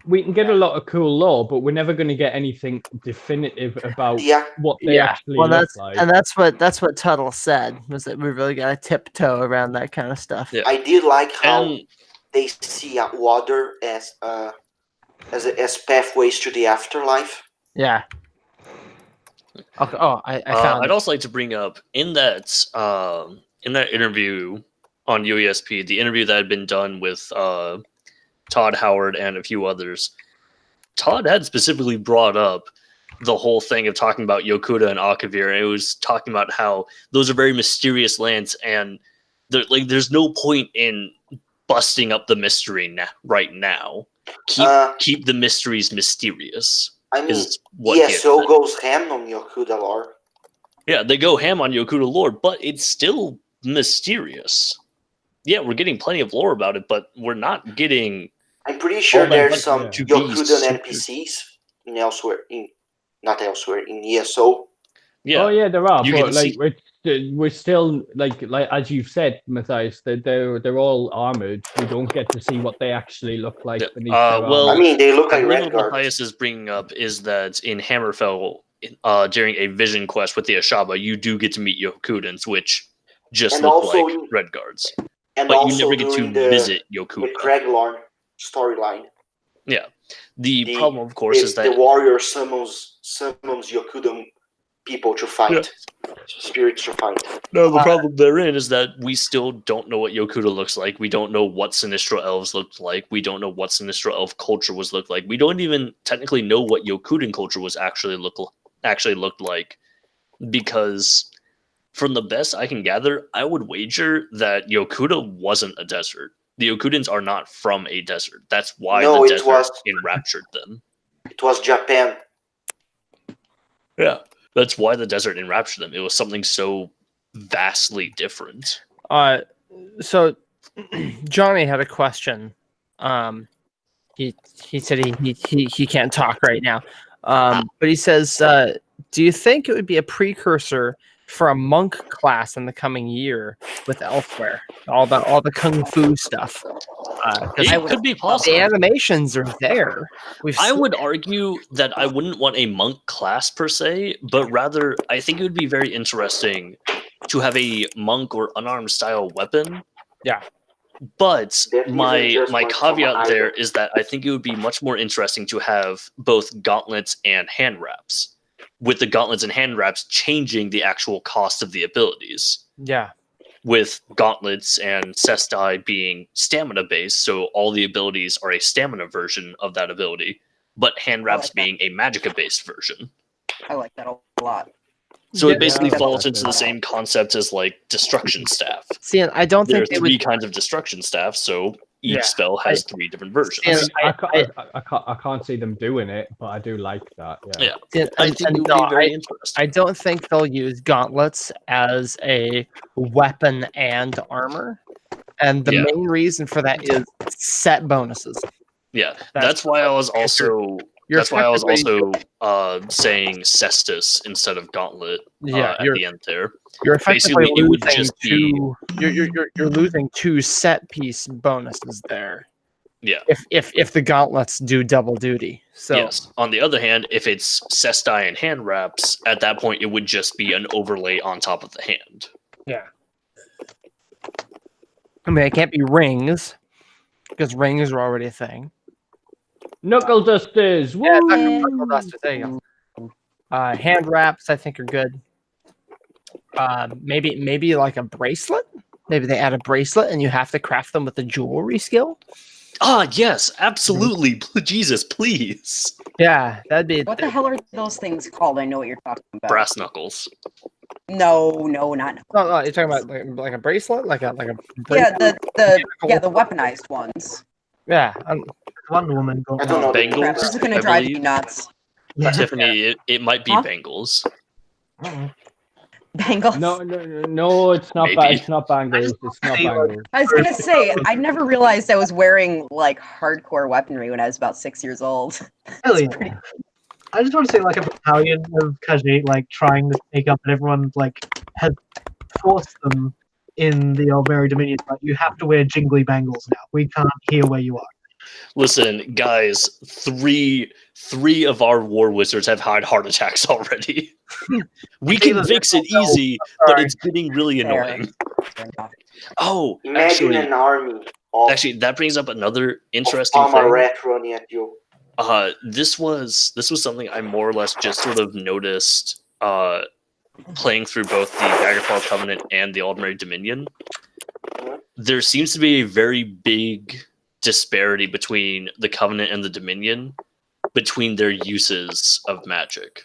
S4: We can get a lot of cool lore, but we're never gonna get anything definitive about
S3: Yeah,
S4: what they actually
S1: well,
S4: look like.
S1: that's what Tuttle said, was that we really got to tiptoe around that kind of stuff.
S2: Yeah.
S3: I did like how
S2: And
S3: they see water as pathways to the afterlife.
S1: Yeah. Okay. Oh, I found
S2: I'd
S1: it.
S2: also like to bring up in that interview on UESP, the interview that had been done with Todd Howard and a few others. Todd had specifically brought up the whole thing of talking about Yokuda and Akavir, and it was talking about how those are very mysterious lands, and there's no point in busting up the mystery right now. Keep the mysteries mysterious.
S3: I mean,
S2: Is what he had
S3: ESO
S2: said.
S3: goes ham on Yokuda lore.
S2: Yeah, they go ham on Yokuda lore, but it's still mysterious. Yeah, we're getting plenty of lore about it, but we're not getting.
S3: I'm pretty sure
S2: that
S3: there's
S2: much
S3: some
S2: to be
S3: Yokudan
S2: super-
S3: NPCs in ESO.
S2: Yeah,
S4: Oh yeah, there are,
S2: You
S4: but
S2: can
S4: like
S2: see-
S4: we're still like as you've said, Matthias, they're all armored. We don't get to see what they actually look like
S2: Yeah,
S4: beneath their
S2: well,
S3: I mean, they look
S2: I
S3: like
S2: believe
S3: red
S2: what
S3: guards.
S2: Matthias is bringing up is that in Hammerfell, during a vision quest with the Ashaba, you do get to meet Yokudans, which just
S3: And
S2: look
S3: also
S2: like
S3: in-
S2: Red Guards.
S3: And
S2: But you
S3: also
S2: never get to
S3: during the
S2: visit Yokuda.
S3: Craiglorn storyline.
S2: Yeah. The problem, of course, is
S3: the
S2: that
S3: warrior summons Yokudan people to fight. Spirits to fight.
S2: no, the problem therein is that we still don't know what Yokuda looks like. We don't know what Sinistral Elves looked like. We don't know what Sinistral Elf culture was looked like. We don't even technically know what Yokudan culture was actually looked like, because from the best I can gather, I would wager that Yokuda wasn't a desert. The Yokudans are not from a desert. That's why
S3: No,
S2: the
S3: it
S2: desert
S3: was-
S2: enraptured them.
S3: It was Japan.
S2: Yeah, that's why the desert enraptured them. It was something so vastly different.
S1: So Johnny had a question. He said he can't talk right now. But he says, do you think it would be a precursor for a monk class in the coming year with Elsweyr? All the kung fu stuff.
S2: It could be possible.
S1: The animations are there.
S2: I would argue that I wouldn't want a monk class per se, but rather I think it would be very interesting to have a monk or unarmed style weapon.
S1: Yeah.
S2: But
S3: That
S2: my
S3: isn't just
S2: my
S3: one from
S2: caveat
S3: either.
S2: there is that I think it would be much more interesting to have both gauntlets and hand wraps, with the gauntlets and hand wraps changing the actual cost of the abilities.
S1: Yeah.
S2: With gauntlets and Sestai being stamina based, so all the abilities are a stamina version of that ability, but hand wraps
S5: that.
S2: being a magicka based version.
S5: I like that a lot.
S2: So
S1: Yeah,
S2: it basically
S4: yeah,
S2: falls
S4: that's
S2: into the same concept as like destruction staff.
S1: See, and I don't
S2: There are
S1: think they
S2: three
S1: would.
S2: kinds of destruction staff, so each
S1: Yeah,
S2: spell has three different
S4: I
S2: versions.
S1: And
S4: mean, I can't see them doing it, but I do like that. Yeah.
S2: Yeah. I think it would be very interesting.
S1: I don't think they'll use gauntlets as a weapon and armor. And the
S2: Yeah.
S1: main reason for that is set bonuses.
S2: Yeah, that's why I was also saying Cestus instead of Gauntlet.
S1: Yeah,
S2: at the end there.
S1: You're effectively
S2: Basically, it would
S1: losing
S2: just be
S1: two. You're losing two set piece bonuses there.
S2: yeah.
S1: If the gauntlets do double duty. So
S2: Yes. On the other hand, if it's Sestai and hand wraps, at that point it would just be an overlay on top of the hand.
S1: yeah. I mean, it can't be rings because rings are already a thing.
S4: Knuckle dusters.
S1: Yeah,
S4: Woo!
S1: knuckle dusters. There you go. Hand wraps, I think, are good. Maybe like a bracelet. Maybe they add a bracelet, and you have to craft them with the jewelry skill.
S2: Ah, yes, absolutely. Jesus, please.
S1: Yeah, that'd be.
S5: What the hell are those things called? I know what you're talking about.
S2: Brass knuckles.
S5: No, not.
S1: No, you're talking about like a bracelet, like a.
S5: Yeah,
S1: bracelet?
S5: the weaponized ones.
S1: Yeah.
S7: Wonder Woman. Got
S3: I don't know.
S2: Bangles,
S5: Crap, this is gonna
S2: I
S5: drive
S2: believe.
S5: you nuts.
S7: Yeah.
S2: Tiffany, it might be
S5: Huh?
S2: bangles.
S5: Bangles.
S4: No, it's not.
S2: Maybe.
S4: It's not bangles. It's not bangles.
S5: I was gonna say, I never realized I was wearing like hardcore weaponry when I was about 6 years old.
S7: Really? I just want to say, like, a battalion of Khajiit, like, trying to sneak up, and everyone, like, has forced them in the Altmer Dominion. Like, you have to wear jingly bangles now. We can't hear where you are.
S2: Listen, guys, three of our war wizards have had heart attacks already. We can fix it easy, but it's getting really
S5: Fair.
S2: annoying.
S5: Fair enough.
S2: Oh,
S3: Imagine an army of
S2: that brings up another
S3: of
S2: interesting
S3: Falmer
S2: thing.
S3: rat running at you.
S2: This was something I more or less just sort of noticed playing through both the Daggerfall Covenant and the Altmer Dominion. There seems to be a very big disparity between the Covenant and the Dominion between their uses of magic.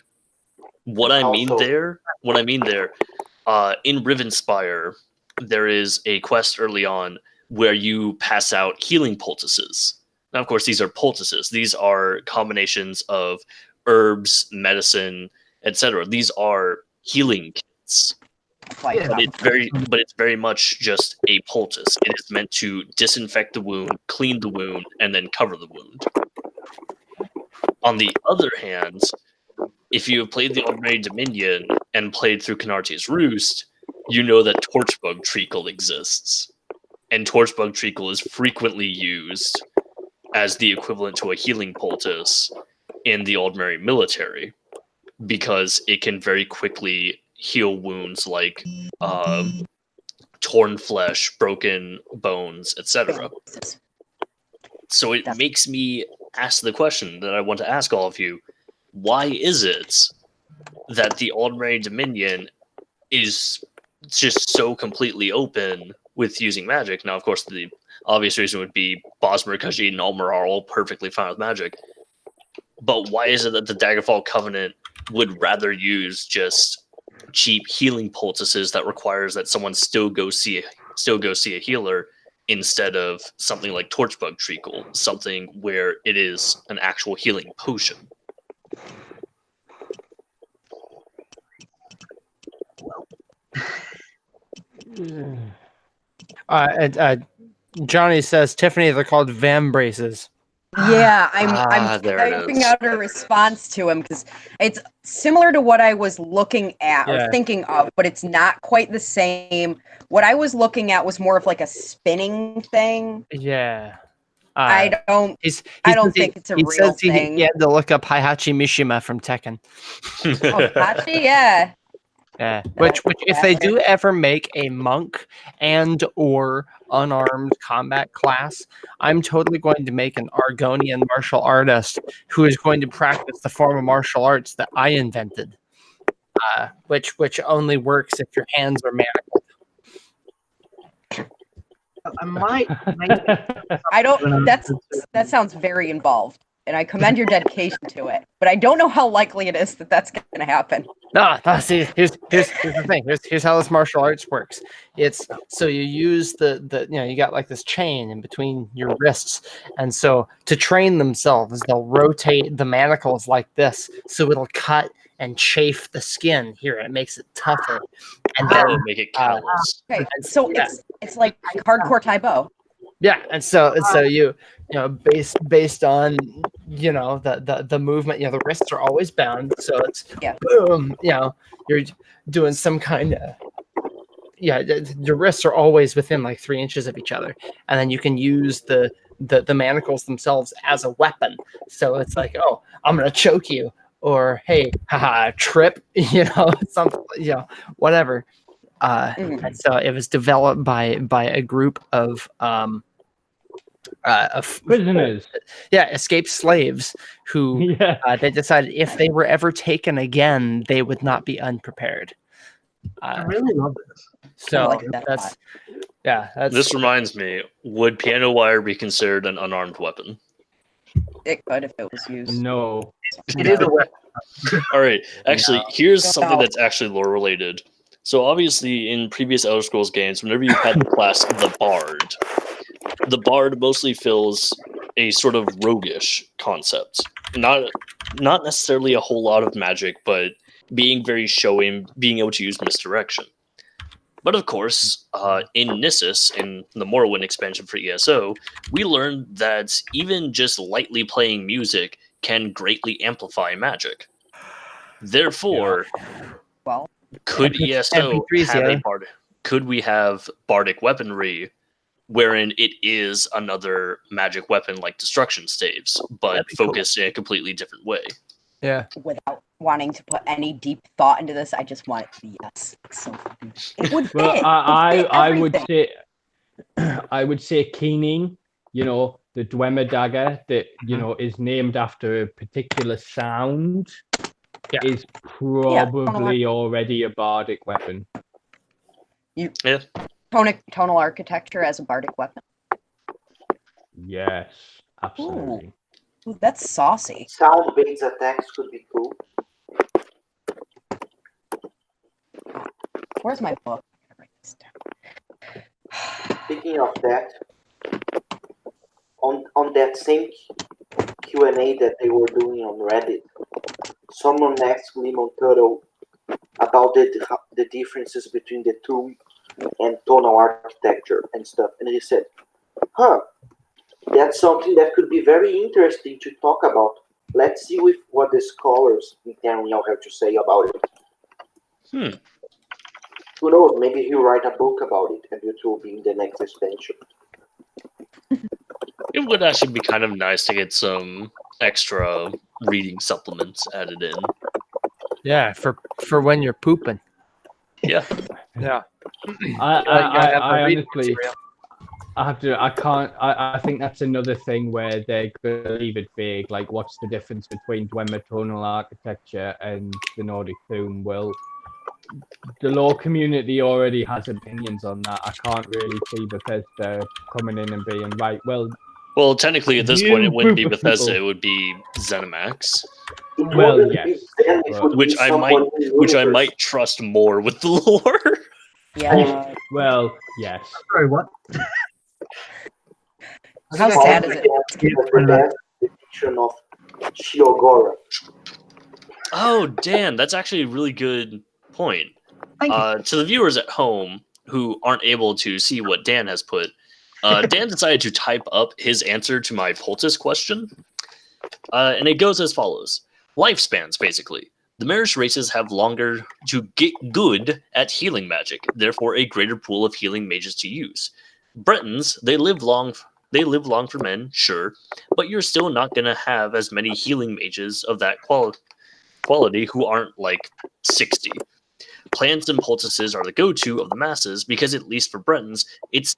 S2: What I mean there, in Rivenspire, there is a quest early on where you pass out healing poultices. Now, of course, these are poultices. These are combinations of herbs, medicine, etc. These are healing kits.
S5: Like,
S2: But it's very much just a poultice. It is meant to disinfect the wound, clean the wound, and then cover the wound. On the other hand, if you have played the Altmer Dominion and played through Canarte's Roost, you know that Torchbug Treacle exists. And Torchbug Treacle is frequently used as the equivalent to a healing poultice in the Altmer military, because it can very quickly heal wounds like torn flesh, broken bones, etc. So it makes me ask the question that I want to ask all of you. Why is it that the Altmer Dominion is just so completely open with using magic? Now, of course, the obvious reason would be Bosmer, Khajiit, and Altmer are all perfectly fine with magic. But why is it that the Daggerfall Covenant would rather use just cheap healing poultices that requires that someone still go see a healer, instead of something like Torchbug Treacle, something where it is an actual healing potion?
S1: Johnny says, Tiffany, they're called Vam braces.
S5: Yeah, I'm
S2: there it
S5: typing
S2: is.
S5: out a response to him because it's similar to what I was looking at
S1: Yeah.
S5: or thinking of, but it's not quite the same. What I was looking at was more of like a spinning thing.
S1: Yeah.
S5: I don't think it's a
S1: he
S5: real
S1: says
S5: thing.
S1: He had to look up Heihachi Mishima from Tekken.
S5: Oh, Hachi? Yeah.
S1: Yeah. Which if they do ever make a monk and or unarmed combat class, I'm totally going to make an Argonian martial artist who is going to practice the form of martial arts that I invented. Which only works if your hands are manacled.
S7: I might.
S5: I don't. That sounds very involved, and I commend your dedication to it. But I don't know how likely it is that that's going to happen.
S1: No, see, here's the thing. Here's how this martial arts works. It's so you use the you got like this chain in between your wrists, and so to train themselves, they'll rotate the manacles like this, so it'll cut and chafe the skin here, and it makes it tougher. And then
S2: make it callous.
S5: Okay, so it's like hardcore Taibo.
S1: Yeah, and so you based on the movement, the wrists are always bound, so it's boom, you're doing some kind of your wrists are always within like 3 inches of each other, and then you can use the manacles themselves as a weapon. So it's like, oh, I'm gonna choke you, or hey, haha, trip, something, whatever. And so it was developed by a group of
S4: prisoners,
S1: escaped slaves who they decided if they were ever taken again, they would not be unprepared.
S7: I really love this.
S1: So
S5: that's
S2: This reminds me: would piano wire be considered an unarmed weapon?
S5: It could if it was used.
S4: No,
S7: It is a weapon.
S2: All right. Actually, here's something that's actually lore related. So obviously, in previous Elder Scrolls games, whenever you had the class the Bard mostly fills a sort of roguish concept. Not necessarily a whole lot of magic, but being very showy, being able to use misdirection. But of course, in Nissus, in the Morrowind expansion for ESO, we learned that even just lightly playing music can greatly amplify magic. Therefore, could ESO have a bard? Could we have bardic weaponry, wherein it is another magic weapon like destruction staves, but focused in a completely different way?
S1: Yeah.
S5: Without wanting to put any deep thought into this, I just want it to be yes. So it would fit.
S4: Well, I would say keening, the Dwemer dagger that is named after a particular sound, is probably already a bardic weapon.
S5: Tonal architecture as a bardic weapon.
S4: Yes, absolutely.
S5: Ooh, that's saucy.
S3: Sound-based attacks could be cool.
S5: Where's my book? I write this down.
S3: Speaking of that, on that same Q&A that they were doing on Reddit, someone asked Lemon Turtle about the differences between the two and tonal architecture and stuff, and he said, that's something that could be very interesting to talk about. Let's see what the scholars in Tamriel have to say about it. Who knows, maybe he'll write a book about it and it will be in the next expansion.
S2: It would actually be kind of nice to get some extra reading supplements added in.
S1: Yeah, for when you're pooping.
S2: Yeah.
S1: Yeah.
S4: I honestly, I think that's another thing where they're going to leave it vague. Like, what's the difference between Dwemer tonal architecture and the Nordic Tomb? Well, the lore community already has opinions on that. I can't really see Bethesda coming in and being right.
S2: Well, technically, at this point, it wouldn't be Bethesda; it would be ZeniMax.
S4: Well, yes,
S2: which I might trust more with the lore.
S5: Yeah.
S4: Well, yes.
S7: Sorry, what?
S5: How sad is it?
S3: The depiction of Shiogora.
S2: Oh, Dan, that's actually a really good point. To the viewers at home who aren't able to see what Dan has put, Dan decided to type up his answer to my poultice question. And it goes as follows. Lifespans, basically. The Marish races have longer to get good at healing magic, therefore a greater pool of healing mages to use. Bretons, they live long for men, sure, but you're still not going to have as many healing mages of that quality who aren't like 60. clans and poultices are the go-to of the masses because, at least for Bretons, it's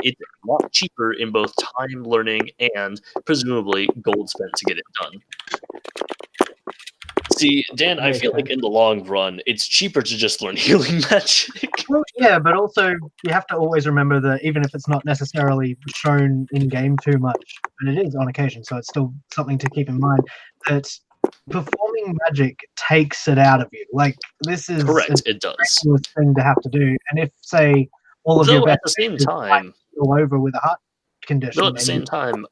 S2: a lot cheaper in both time, learning, and presumably gold spent to get it done. See, Dan, I feel like in the long run, it's cheaper to just learn healing magic.
S7: Well, yeah, but also you have to always remember that even if it's not necessarily shown in game too much, and it is on occasion, so it's still something to keep in mind, that performing magic takes it out of you. Like, this is
S2: Correct, it does.
S7: a thing to have to do. And if, say, all of your
S2: Though
S7: best
S2: at the same time,
S7: all over with a heart condition,
S2: though at the same time,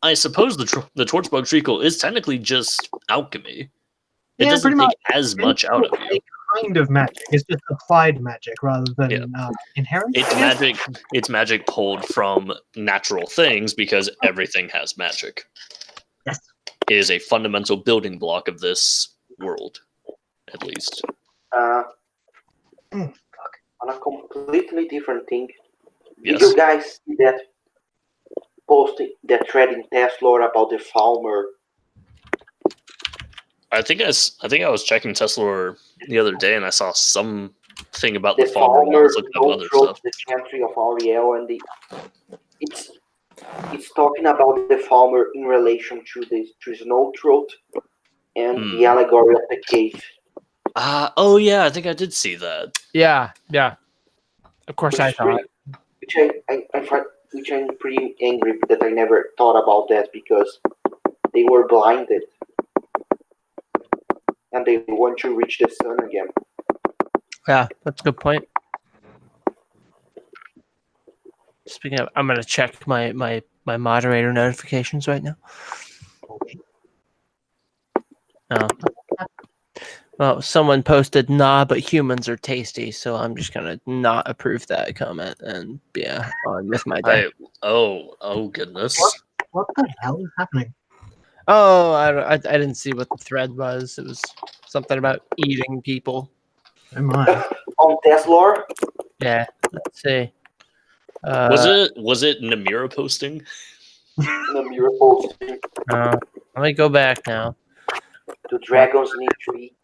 S2: I suppose the Torchbug Treacle is technically just alchemy. It
S7: Yeah,
S2: doesn't
S7: pretty
S2: take as much out of you.
S7: a kind of magic. It's just applied magic rather than inherent.
S2: It's magic. It's magic pulled from natural things because everything has magic.
S7: Yes.
S2: It is a fundamental building block of this world, at least.
S3: On a completely different thing.
S2: Yes.
S3: Did you guys see that posting, that thread in TES Lore about the Falmer?
S2: I think I was checking Tesla the other day, and I saw something about
S3: The
S2: the Falmer.
S3: Falmer
S2: Looking up other
S3: wrote
S2: stuff.
S3: the Chantry of Ariel, and it's talking about the Falmer in relation to the Snow Throat and the allegory of the cave.
S2: Oh yeah, I think I did see that.
S1: Yeah. Of course, I saw it.
S3: Which I'm pretty angry that I never thought about that, because they were blinded and they want to reach the sun again.
S1: Yeah, that's a good point. Speaking of, I'm gonna check my moderator notifications right now. Oh. Well, someone posted, "Nah, but humans are tasty," so I'm just gonna not approve that comment and on with my day.
S2: Oh goodness.
S7: What the hell is happening?
S1: Oh, I didn't see what the thread was. It was something about eating people.
S7: Oh my.
S3: On TES Lore?
S1: Yeah, let's see.
S2: Was it Namira posting?
S3: Namira posting.
S1: Let me go back now.
S3: The dragons need to eat.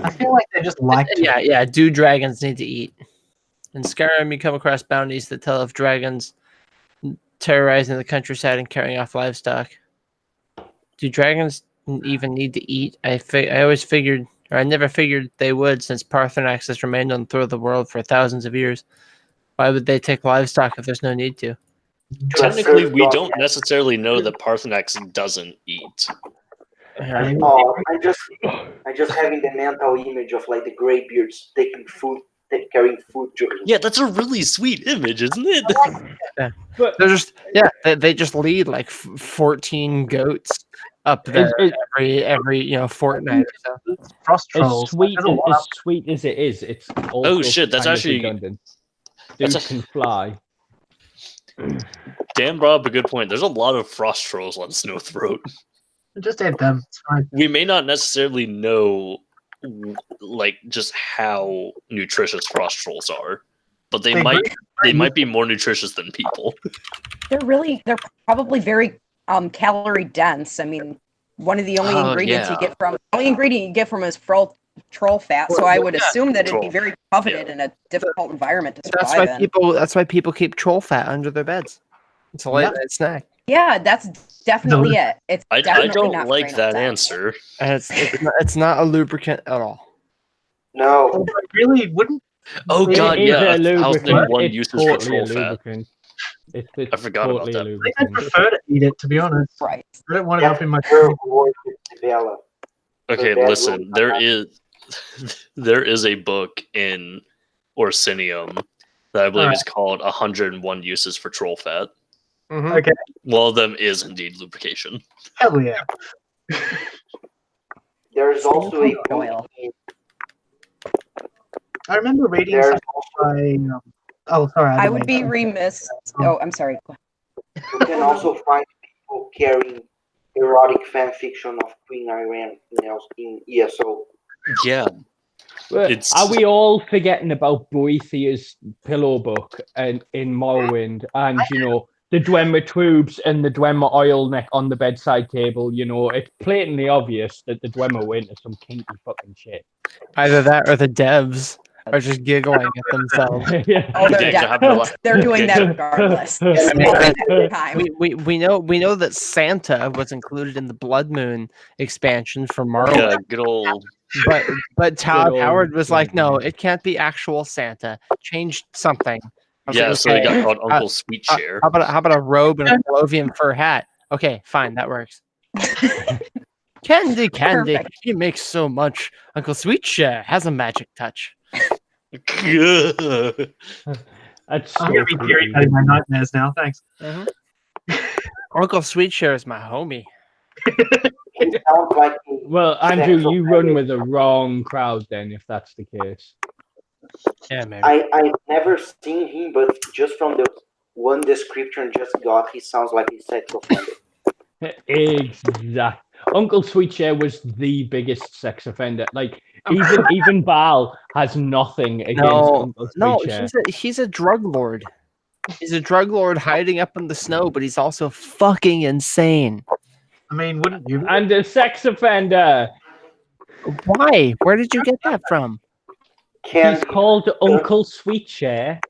S7: I feel like they just like to.
S1: Yeah. Do dragons need to eat? In Skyrim, you come across bounties that tell of dragons terrorizing the countryside and carrying off livestock. Do dragons even need to eat? I always figured, or I never figured they would, since Parthenax has remained on the throne of the world for thousands of years. Why would they take livestock if there's no need to?
S2: Technically, we don't necessarily know that Parthenax doesn't eat.
S3: Oh, I'm just having the mental image of like the Greybeards taking food, carrying food to him.
S2: Yeah, that's a really sweet image, isn't it?
S1: Yeah. But they're just they just lead like 14 goats up there every fortnight or so.
S7: Frost
S4: As
S7: trolls.
S4: sweet as it is, it's also
S2: Oh shit, that's
S4: kind of
S2: actually
S4: redundant. Dude can fly.
S2: Dan brought up a good point. There's a lot of frost trolls on Snowthroat.
S7: Just add them. It's fine.
S2: We may not necessarily know like just how nutritious frost trolls are, but they might be more nutritious than people.
S5: They're probably very calorie dense. I mean, one of the only ingredients you get from is troll fat, so I would assume that it'd be very coveted in a difficult environment to survive in.
S1: That's why people keep troll fat under their beds. It's a late night snack.
S5: Yeah, that's definitely it. It's
S2: I
S5: definitely
S2: don't
S5: not
S2: like that
S5: grain-fed.
S2: answer.
S1: And it's not a lubricant at all.
S3: No.
S7: I really wouldn't.
S2: Oh god,
S4: It is
S2: yeah,
S4: a lubricant.
S2: 1,001
S4: It's
S2: uses for
S4: totally a
S2: troll fat.
S4: lubricant. It's
S2: I forgot about
S4: totally
S2: that.
S4: a
S7: I
S4: lubricant.
S7: prefer to eat it, to be honest.
S5: Right.
S7: I don't want it up in my
S3: Her voice is developed.
S2: Okay,
S3: So that
S2: listen,
S3: will-
S2: there is a book in Orsinium that I believe is called 101 Uses for Troll Fat.
S1: Mm-hmm.
S7: Okay.
S2: One of them is indeed lubrication.
S7: Hell yeah.
S3: There's also a
S5: Oil.
S7: I remember reading
S3: There's
S7: something by. Oh, sorry.
S5: I would be remiss. Oh, I'm sorry.
S3: You can also find people carrying erotic fan fiction of Queen Irene in ESO.
S2: Yeah. It's-
S4: Are we all forgetting about Boethiah's pillow book and in Morrowind and the Dwemer tubes and the Dwemer oil neck on the bedside table. You know, it's blatantly obvious that the Dwemer were into some kinky fucking shit.
S1: Either that or the devs are just giggling at themselves.
S4: Yeah.
S5: Oh,
S2: Games
S5: they're doing that regardless.
S1: I mean,
S5: Every time.
S1: we know that Santa was included in the Blood Moon expansion for Mora,
S2: Yeah, good old.
S1: but Todd
S4: old
S1: Howard was like, no,
S4: Santa.
S1: it can't be actual Santa. Change something. I was
S2: Yeah,
S1: like,
S2: so he
S1: okay,
S2: got called Uncle Sweetshare.
S1: how about a robe and a Colovian fur hat? Okay, fine, that works. Candy,
S5: Perfect.
S1: he makes so much. Uncle Sweetshare has a magic touch.
S4: That's so
S7: I'm gonna be
S4: creepy.
S7: irritating my nightmares now. Thanks.
S1: Uncle Sweetshare is my homie.
S3: It sounds like a
S4: Well, Andrew,
S3: sexual
S4: you run
S3: predator.
S4: with the wrong crowd then, if that's the case.
S1: Yeah, maybe.
S3: I've never seen him, but just from the one description just got, he sounds like a sex offender.
S4: Exact. Uncle Sweetshare was the biggest sex offender. Like even Baal has nothing against Uncle Sweetshare.
S1: He's a drug lord. He's a drug lord hiding up in the snow, but he's also fucking insane.
S7: I mean, wouldn't you?
S4: And a sex offender.
S1: Why? Where did you get that from?
S4: He's called Uncle Sweetshare,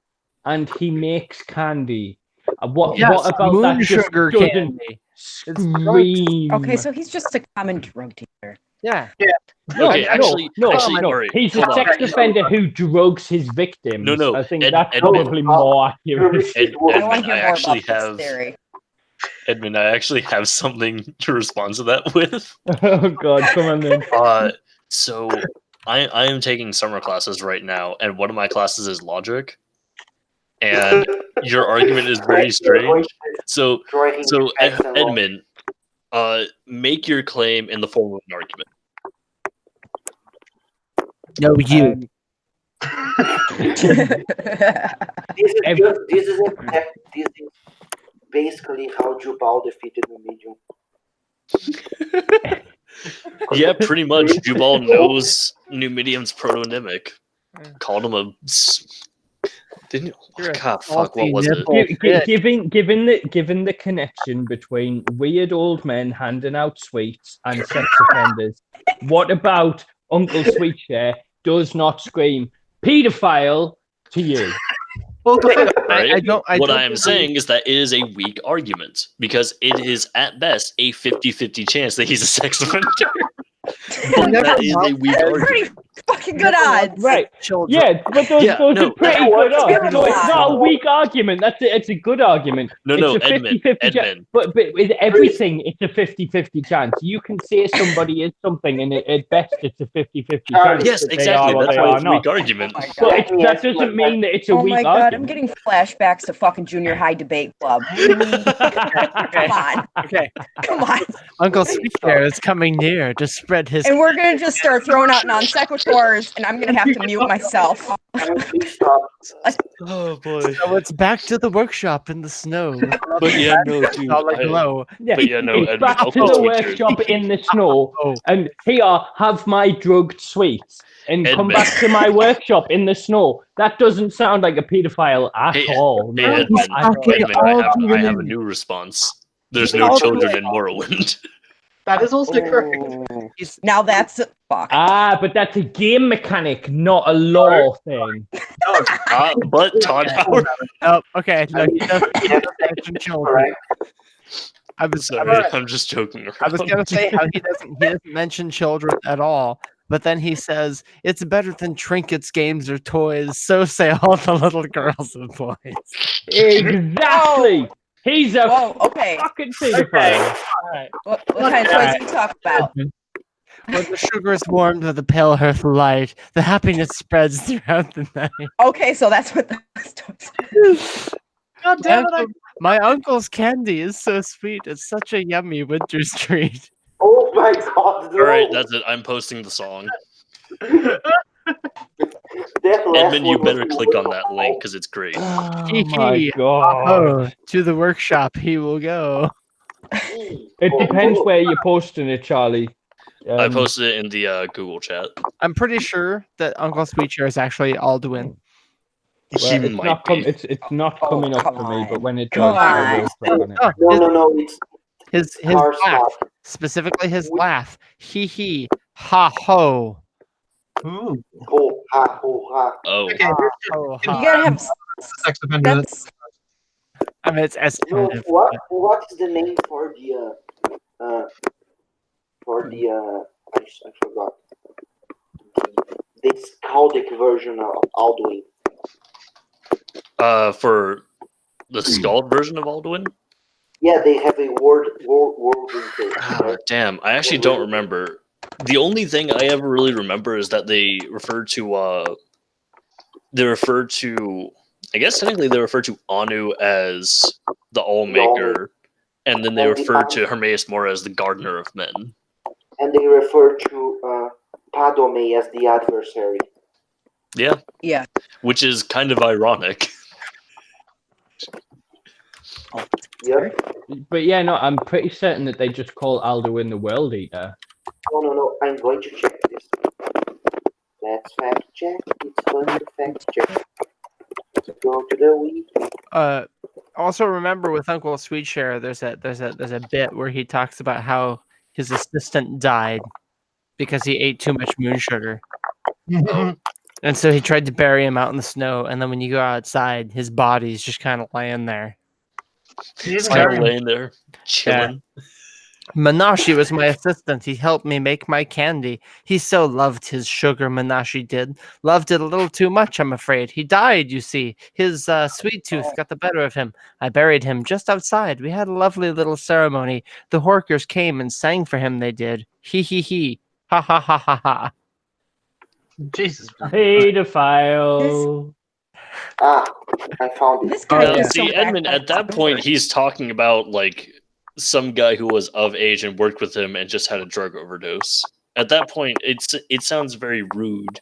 S4: and he makes candy. What about
S1: moon
S4: that? Just
S1: sugar
S4: doesn't
S1: candy.
S4: scream.
S5: Okay, so he's just a common drug dealer.
S1: Yeah.
S4: No,
S2: Okay, actually,
S4: no.
S2: alright,
S4: He's a
S2: hold on.
S4: sex offender who drugs his victims.
S2: No,
S4: I think
S2: Ed-
S4: that's
S2: Edmund.
S4: probably more accurate.
S2: Ed-
S5: I want
S2: Edmund,
S5: to hear
S2: I
S5: more
S2: actually
S5: about
S2: have
S5: this theory.
S2: Edmund. I actually have something to respond to that with.
S4: Oh God, come on then.
S2: So I am taking summer classes right now, and one of my classes is logic. And your argument is very strange. So Edmund, make your claim in the form of an argument.
S1: No, you.
S3: This is basically how Jiub defeated the medium.
S2: Yeah, pretty much. Jubal knows Numidium's proto-nymic. Called him a... Didn't...
S1: You're a
S2: God, fuck, what was it?
S1: nipple.
S4: Given the connection between weird old men handing out sweets and sex offenders, what about Uncle Sweetshare does not scream pedophile to you?
S2: Right?
S1: I don't
S2: what I am
S1: believe-
S2: saying is that it is a weak argument because it is at best a 50-50 chance that he's a sex offender. But that is a weak argument.
S5: Pretty fucking good odds.
S4: Right.
S1: Children.
S4: Yeah, but those are pretty good odds. No, it's not a weak argument. It's a good argument.
S2: No,
S4: It's a
S2: Edmund,
S4: 50-50
S2: Edmund.
S4: But with everything, it's a 50-50 chance. You can say somebody is something, and at best, it's a 50-50 chance.
S2: Yes,
S4: that they
S2: exactly.
S4: are or
S2: That's
S4: they
S2: why
S4: are
S2: it's a
S4: not.
S2: weak argument.
S5: Oh my
S4: But
S5: God.
S4: that doesn't mean that it's a
S5: Oh
S4: weak
S5: my God, I'm
S4: argument.
S5: getting flashbacks to fucking junior high debate club. Come on.
S1: Okay.
S5: Come on.
S1: Uncle Sweetshare is coming near to spread his.
S5: And we're going to just start throwing out non sequiturs, and I'm going to have to mute myself.
S3: Can we please stop?
S2: Oh boy.
S1: So it's back to the workshop in the snow.
S2: But yeah, no, dude.
S1: All like low.
S4: Yeah,
S2: But yeah, no,
S4: it's
S2: Edmund,
S4: back to
S2: Uncle
S4: the
S2: Sweetshare.
S4: workshop in the snow,
S1: Oh.
S4: and here, have my drugged sweets, and come
S2: Edmund.
S4: back to my workshop in the snow. That doesn't sound like a pedophile at
S2: Hey,
S4: all.
S2: Hey,
S4: No.
S2: Edmund,
S4: I-
S2: I have a new response. There's no children in Morrowind.
S7: That is also correct.
S5: Now that's fuck.
S4: but that's a game mechanic, not a law thing.
S2: But Todd Howard.
S1: Oh, okay. No, he doesn't mention children. I was
S2: Sorry, I'm just joking around.
S1: I was gonna say how he doesn't mention children at all, but then he says it's better than trinkets, games, or toys. So say all the little girls and boys.
S4: Exactly. He's a
S5: Whoa, okay.
S4: fucking pedophile.
S5: What kind of toys are you talking about?
S1: When the sugar is warmed with the pale earth light, the happiness spreads throughout the night.
S5: Okay, so that's what those toys are.
S7: God damn it!
S1: My uncle's candy is so sweet. It's such a yummy winter's treat.
S3: Oh my God! No.
S2: All right, that's it. I'm posting the song.
S3: That last
S2: Edmund, you
S3: one was
S2: better
S3: the
S2: click on
S3: worst
S2: that
S3: of
S2: link
S3: all.
S2: because it's great.
S4: Oh
S1: Hee
S4: my
S1: hee.
S4: god.
S1: Oh, to the workshop he will go.
S4: It depends where you're posting it, Charlie.
S2: I posted it in the Google chat.
S1: I'm pretty sure that Uncle Sweetshare is actually Alduin.
S2: He
S4: it's
S2: might
S4: not
S2: be.
S4: it's not coming up for me, but when it does,
S5: Come
S4: I will
S5: on.
S4: click on it.
S3: No, it's
S1: His
S3: car
S1: laugh,
S3: stop.
S1: specifically his laugh. Hee, ha ho.
S7: Ooh.
S3: Ho ha ho ha.
S2: Oh,
S7: Okay,
S1: Ho,
S5: You
S1: ha.
S5: gotta have.
S7: sex offender.
S5: That's
S1: I mean, it's
S3: No,
S1: tentative.
S3: what is the name for the I forgot. The Skaldic version of Alduin.
S2: for the Scald version of Alduin?
S3: Yeah, they have a word intake.
S2: Oh, damn, I actually don't remember. The only thing I ever really remember is that they refer to I guess technically they refer to Anu as the Allmaker, and then they
S3: And
S2: refer to Hermaeus Mora as the Gardener of Men.
S3: And they refer to Padome as the adversary.
S2: Yeah,
S5: yeah.
S2: which is kind of ironic.
S3: Yep.
S4: But yeah, no, I'm pretty certain that they just call Alduin the World Eater.
S3: No. I'm going to check this. Let's fact check. It's fun to fact check. Let's go to the week.
S1: Also remember with Uncle Sweetshare, there's a bit where he talks about how his assistant died because he ate too much moon sugar.
S2: Oh.
S1: And so he tried to bury him out in the snow, and then when you go outside, his body's just kind of laying there.
S2: He's kind of laying there, chilling.
S1: Yeah. Minashi was my assistant. He helped me make my candy. He so loved his sugar, Minashi did. Loved it a little too much, I'm afraid. He died, you see. His sweet tooth got the better of him. I buried him just outside. We had a lovely little ceremony. The Horkers came and sang for him, they did. He. Ha ha ha ha ha.
S7: Jesus.
S4: Pedophile.
S3: I found it.
S5: This guy
S1: yeah.
S5: is
S2: See,
S5: so
S2: Edmund, at that point, he's talking about like some guy who was of age and worked with him and just had a drug overdose. At that point, it sounds very rude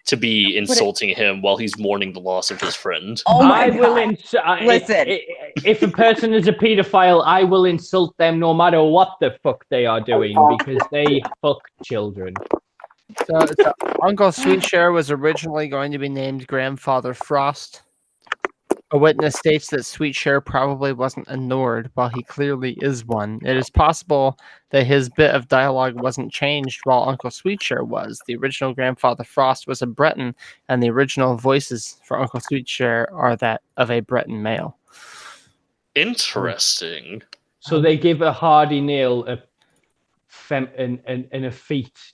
S2: to be insulting him while he's mourning the loss of his friend.
S5: Oh my God. Listen.
S4: If a person is a pedophile, I will insult them no matter what the fuck they are doing because they fuck children.
S1: So Uncle Sweetshare was originally going to be named Grandfather Frost. A witness states that Sweetshare probably wasn't a Nord, while he clearly is one. It is possible that his bit of dialogue wasn't changed while Uncle Sweetshare was. The original Grandfather Frost was a Breton, and the original voices for Uncle Sweetshare are that of a Breton male.
S2: Interesting.
S4: So they give a hardy nail a effete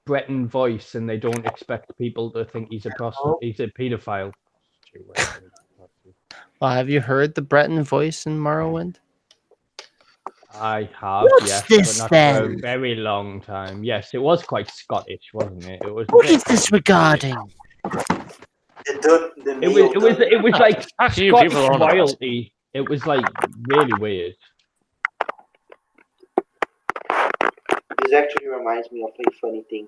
S4: Breton voice, and they don't expect people to think he's a pedophile.
S1: Well, have you heard the Breton voice in Morrowind?
S4: I have,
S1: What's
S4: yes,
S1: this,
S4: but not
S1: then?
S4: for a very long time. Yes, it was quite Scottish, wasn't it? It was.
S1: What is this regarding?
S4: It was like Scottish royalty. It was like really weird.
S3: This actually reminds me of a funny thing.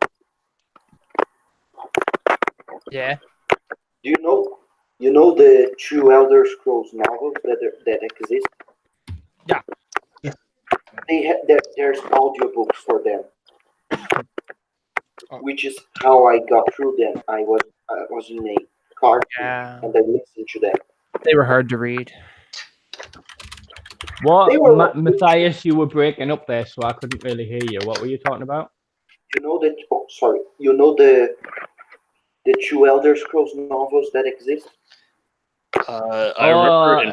S1: Yeah.
S3: Do you know the two Elder Scrolls novels that exist?
S1: Yeah.
S3: There's audiobooks for them, which is how I got through them. I was in a car and I listened to them.
S1: They were hard to read.
S4: What, Matthias? You were breaking up there, so I couldn't really hear you. What were you talking about?
S3: You know that? Oh, sorry. You know the two Elder Scrolls novels that exist?
S2: I remember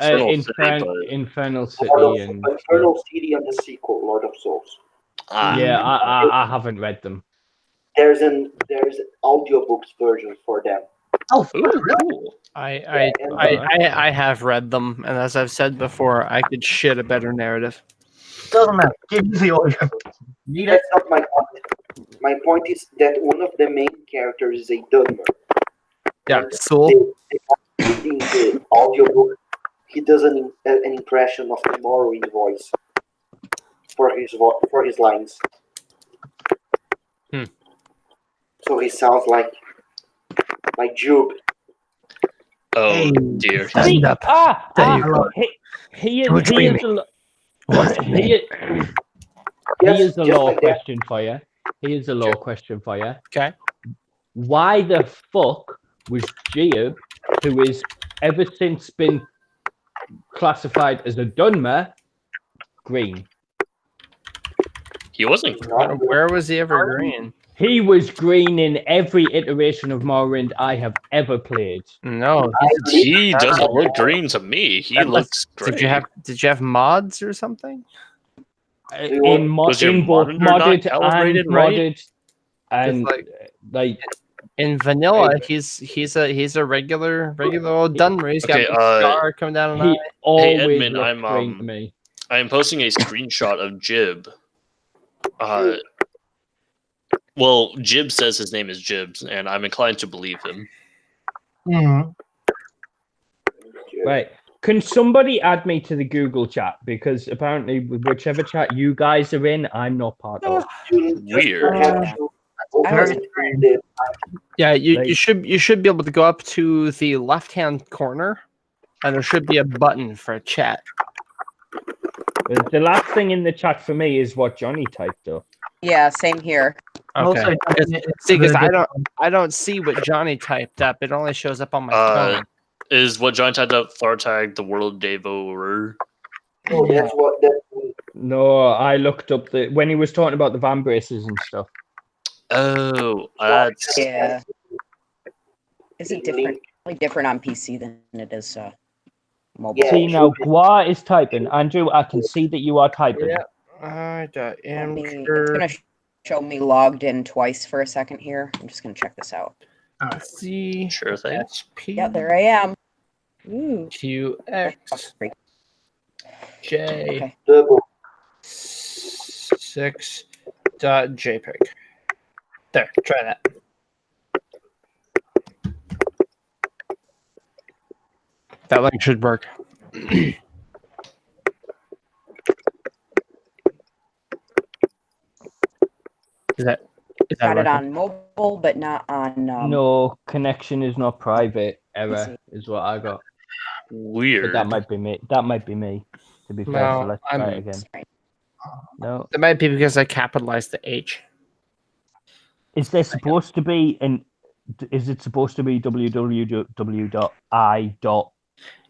S4: Infernal City and
S3: Infernal City and the sequel, Lord of Souls.
S4: Yeah, I haven't read them.
S3: There's an audiobooks version for them.
S7: Oh, really?
S1: I have read them, and as I've said before, I could shit a better narrative.
S7: Doesn't matter. Give me the audio.
S3: That's not my point. My point is that one of the main characters is a Dunmer.
S1: Yeah, Soul.
S3: In the audiobook, he does an impression of the Morrowind voice for his lines. So he sounds like Jiub.
S2: Oh dear.
S1: Stand up. There you go.
S4: He is a law question for you. He is a law question for you.
S1: Okay.
S4: Why the fuck was Jiub, who is ever since been classified as a Dunmer, green.
S2: He wasn't.
S1: Where was he ever green?
S4: He was green in every iteration of Morrowind I have ever played.
S1: No,
S2: He doesn't look green to me. He looks great.
S1: Did you have mods or something?
S2: Was your
S4: In both
S2: monitor not
S4: modded
S2: calibrated
S4: and
S2: right?
S4: modded, and like
S1: in vanilla, he's a regular old Dunmer. He's got a scar coming down.
S4: He always
S2: Edmund,
S4: looked green to me.
S2: I'm posting a screenshot of Jiub. Well, Jiub says his name is Jibbs, and I'm inclined to believe him.
S7: Mm-hmm.
S4: Right. Can somebody add me to the Google chat? Because apparently, whichever chat you guys are in, I'm not part of.
S2: Weird.
S1: Yeah, you should be able to go up to the left-hand corner, and there should be a button for a chat.
S4: The last thing in the chat for me is what Johnny typed up.
S5: Yeah, same here.
S1: Okay. See, because I don't see what Johnny typed up. It only shows up on my phone.
S2: Is what Johnny typed up Thartag the World Devourer?
S3: Oh, that's what.
S4: No, I looked up when he was talking about the van braces and stuff.
S2: Oh, that's
S5: Yeah. Is it different? Really different on PC than it is mobile.
S3: Yeah.
S4: See now, Gua is typing. Andrew, I can see that you are typing.
S1: Yeah.
S5: It's gonna show me logged in twice for a second here. I'm just gonna check this out.
S1: C
S2: sure thing.
S5: Yeah, there I am. Ooh.
S1: QX J
S5: Okay.
S1: 6.jpg. There, try that. That link should work. Is that
S5: Got it
S1: working?
S5: on mobile, but not on.
S4: No, connection is not private. Error is what I got.
S2: Weird.
S4: But that might be me. That might be me. To be fair,
S1: No,
S4: so let's try it again. No,
S1: That might be because I capitalized the H.
S4: is there supposed to be an? Is it supposed to be www.i.imgur.right?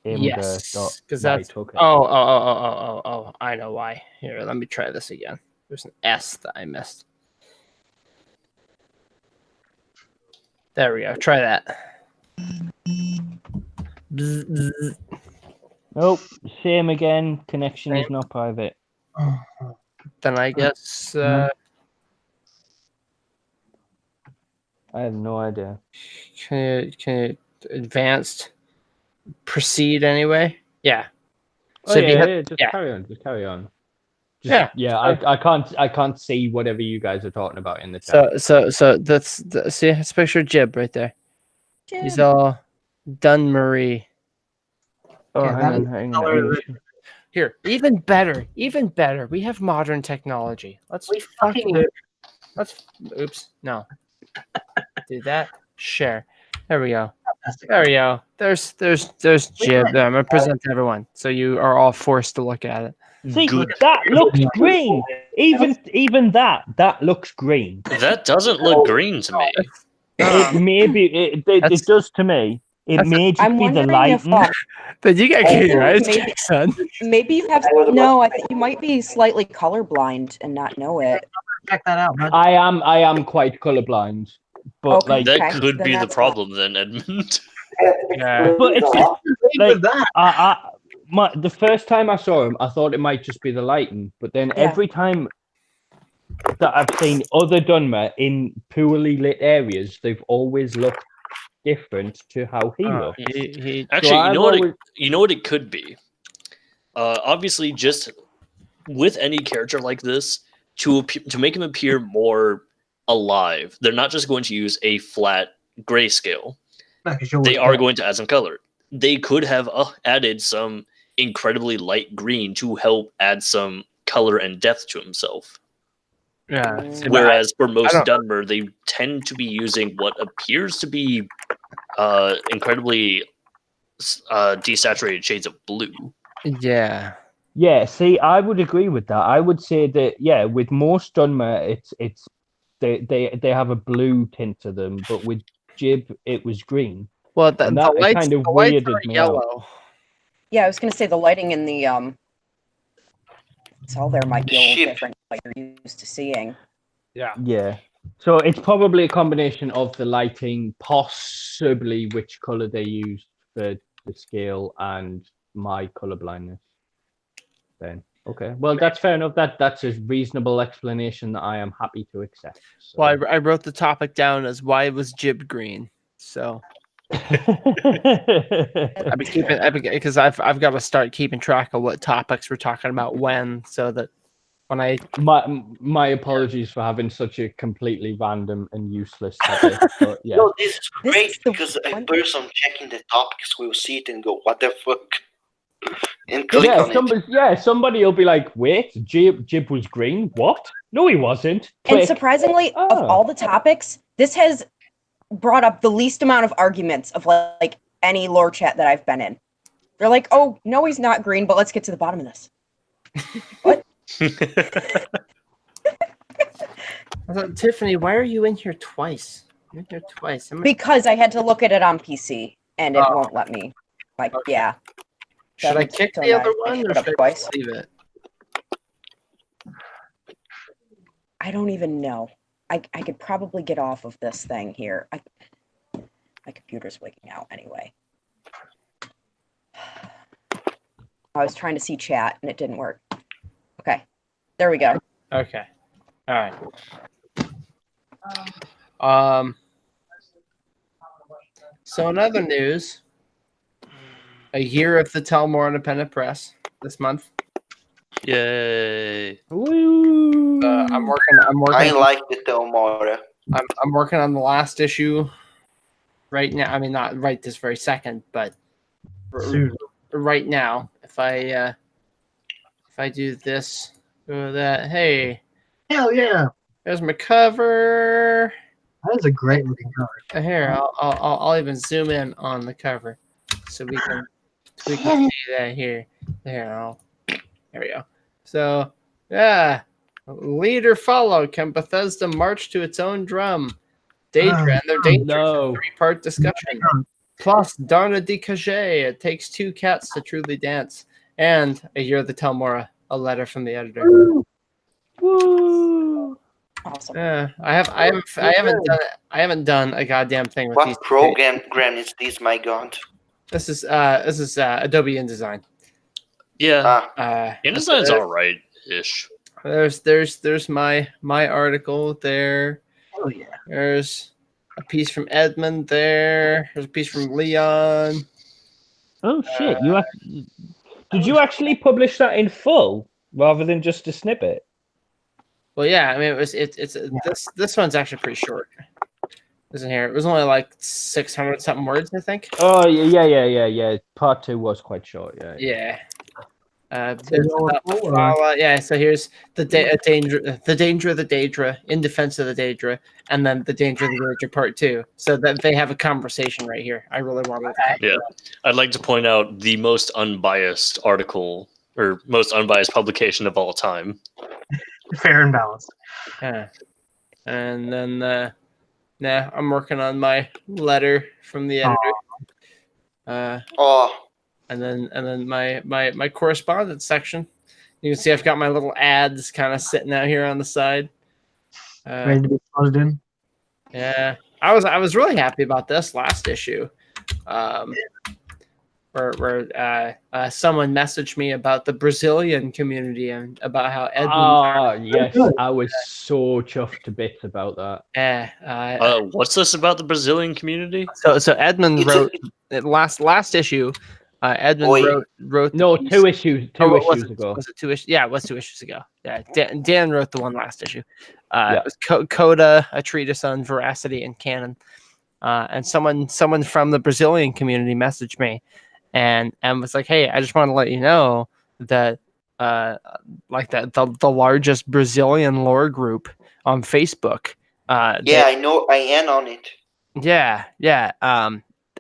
S1: Yes, because that's.
S4: Okay.
S1: Oh! I know why. Here, let me try this again. There's an S that I missed. There we go. Try that. Bzz, bzz.
S4: Nope. Same again. Connection is not private.
S1: Then I guess.
S4: I have no idea.
S1: Can you advanced proceed anyway? Yeah.
S4: So
S1: yeah,
S4: just carry on. Just carry on.
S1: Yeah.
S4: I can't see whatever you guys are talking about in the chat.
S1: So see, it's a picture of Jiub right there.
S5: Jiub.
S1: He's all done, Marie.
S4: Oh,
S7: Yeah,
S4: hang on.
S1: Here, even better. We have modern technology. Let's oops, no. Do that. Share. There we go. There we go. There's Jiub. I'm gonna present to everyone, so you are all forced to look at it.
S4: See,
S2: Good.
S4: that looks green. Even that looks green.
S2: That doesn't look green to me.
S4: It may be. It does to me. It may just
S5: I'm
S4: be the
S5: wondering if
S4: lighting.
S1: But you got green eyes,
S5: maybe-
S1: son.
S5: maybe you have. No, I think you might be slightly colorblind and not know it.
S7: Check that out, man.
S4: I am quite colorblind, but
S5: Okay.
S4: like,
S2: That could
S5: then
S2: be the
S5: that's
S2: problem then, Edmund.
S1: Yeah.
S4: but it's just,
S7: With that,
S4: the first time I saw him, I thought it might just be the lighting, but then
S5: Yeah.
S4: every time that I've seen other Dunmer in poorly lit areas, they've always looked different to how he looked.
S2: Actually,
S4: I've
S2: you know what it could be. Obviously, just with any character like this, to make him appear more alive, they're not just going to use a flat grayscale. They are going to add some color. They could have added some incredibly light green to help add some color and depth to himself.
S1: Yeah.
S2: Whereas for most Dunmer, they tend to be using what appears to be incredibly desaturated shades of blue.
S1: Yeah.
S4: Yeah, see, I would agree with that. I would say that with most Dunmer, it's they have a blue tint to them, but with Jiub, it was green.
S1: Well,
S4: And
S1: the
S4: that
S1: lights,
S4: kind of
S1: the lights
S4: weirded
S1: are
S4: me out.
S1: yellow.
S5: Yeah, I was gonna say the lighting in the it's all there might be a little
S3: Ship.
S5: different than what you're used to seeing.
S1: Yeah.
S4: Yeah. So it's probably a combination of the lighting, possibly which color they used for the scale, and my color blindness. Then okay, well that's fair enough. That's a reasonable explanation that I am happy to accept. So.
S1: Well, I wrote the topic down as why was Jiub green. So I've been keeping because I've got to start keeping track of what topics we're talking about when, so that when I
S4: my apologies for having such a completely random and useless topic. But yeah,
S3: No, this is
S5: This
S3: great
S5: is the
S3: because a
S5: one-
S3: person checking the topics will see it and go, "What the fuck?" and click
S4: yeah,
S3: on it.
S4: somebody will be like, "Wait, Jiub was green? What? No, he wasn't."
S5: And
S4: Click.
S5: surprisingly, of
S4: Oh.
S5: all the topics, this has brought up the least amount of arguments of like any lore chat that I've been in. They're like, "Oh, no, he's not green, but let's get to the bottom of this." What?
S1: I thought, Tiffany, why are you in here twice? You're in here twice.
S5: Because I had to look at it on PC and it
S1: Oh.
S5: won't let me. Like,
S1: Okay.
S5: yeah.
S1: Should I kick the other one or
S5: showed up
S1: should I
S5: twice.
S1: just leave it?
S5: I don't even know. I could probably get off of this thing here. My computer's wigging out anyway. I was trying to see chat and it didn't work. Okay, there we go.
S1: Okay. All right. So in other news, a year of the Telmore Independent Press this month.
S2: Yay!
S4: Woo.
S1: I'm working.
S3: I like the Mora.
S1: I'm working on the last issue right now. I mean, not right this very second, but
S7: Soon.
S1: right now. If I do this, go that. Hey,
S7: Hell yeah!
S1: there's my cover.
S7: That is a great looking cover.
S1: Here, I'll even zoom in on the cover, so we can see that here. There we go. So yeah, leader follow. Can Bethesda march to its own drum? Daedra and their dangers.
S4: No.
S1: 3-part discussion. Plus, Darna di Cage. It takes 2 cats to truly dance. And a year of the Telmora. A letter from the editor.
S4: Woo.
S5: Awesome.
S1: I haven't done a goddamn thing with these.
S3: What program is this, my god?
S1: This is Adobe InDesign.
S2: Yeah, InDesign's all right ish.
S1: There's my article there.
S7: Hell yeah.
S1: There's a piece from Edmund there. There's a piece from Leon.
S4: Oh shit! Did you actually publish that in full rather than just a snippet?
S1: Well, yeah. I mean, this one's actually pretty short. Isn't here? It was only like 600 something words, I think.
S4: Oh yeah. Part 2 was quite short. Yeah.
S1: Yeah. Yeah, so here's the danger of the Daedra, in defense of the Daedra, and then the danger of the Daedra part 2. So that they have a conversation right here. I really wanted to.
S2: Yeah, I'd like to point out the most unbiased article or most unbiased publication of all time.
S7: Fair and balanced.
S1: Yeah. And then I'm working on my letter from the editor. And then my correspondence section. You can see I've got my little ads kind of sitting out here on the side.
S7: Ready to be closed in?
S1: Yeah, I was really happy about this last issue, where someone messaged me about the Brazilian community and about how Edmund.
S4: Oh yes, I was so chuffed to bits about that.
S1: Yeah.
S2: What's this about the Brazilian community?
S1: So Edmund wrote last issue. Edmund wrote
S4: no 2 issues. Two issues ago.
S1: Was it 2 issues? Yeah, it was 2 issues ago. Yeah, Dan wrote the one last issue. It was Coda, a treatise on veracity and canon. And someone from the Brazilian community messaged me, and was like, "Hey, I just want to let you know that the largest Brazilian lore group on Facebook.
S3: I know. I am on it.
S1: Yeah.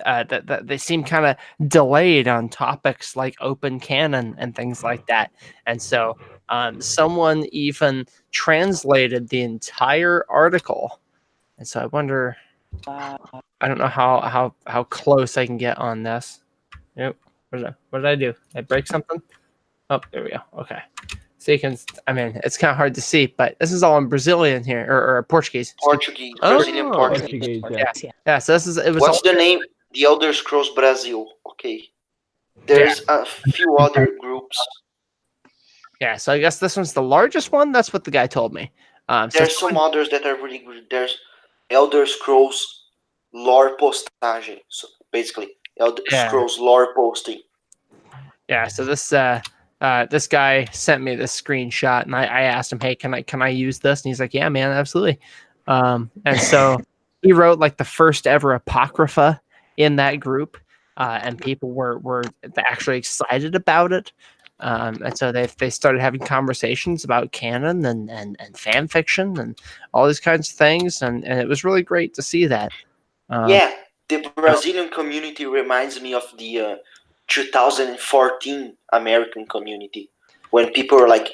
S1: That they seem kind of delayed on topics like open canon and things like that, and so someone even translated the entire article, and so I wonder I don't know how close I can get on this. Nope. What did I do? Did I break something? Oh, there we go. Okay. So you can, I mean, it's kind of hard to see, but this is all in Brazilian here, or Portuguese.
S3: Portuguese,
S1: Oh,
S3: Brazilian Portuguese.
S1: Yeah. So this is, it was.
S3: What's the name? The Elder Scrolls Brazil. Okay. There's a few other groups.
S1: Yeah, so I guess this one's the largest one. That's what the guy told me.
S3: There's some others that are really good. There's Elder Scrolls lore postagem. So basically, Elder Scrolls lore posting.
S1: Yeah, so this guy sent me this screenshot, and I asked him, "Hey, can I use this?" And he's like, "Yeah, man, absolutely." And so he wrote like the first ever apocrypha in that group, and people were actually excited about it. And so they started having conversations about canon and fan fiction and all these kinds of things, and it was really great to see that.
S3: The Brazilian community reminds me of the 2014 American community, when people were like,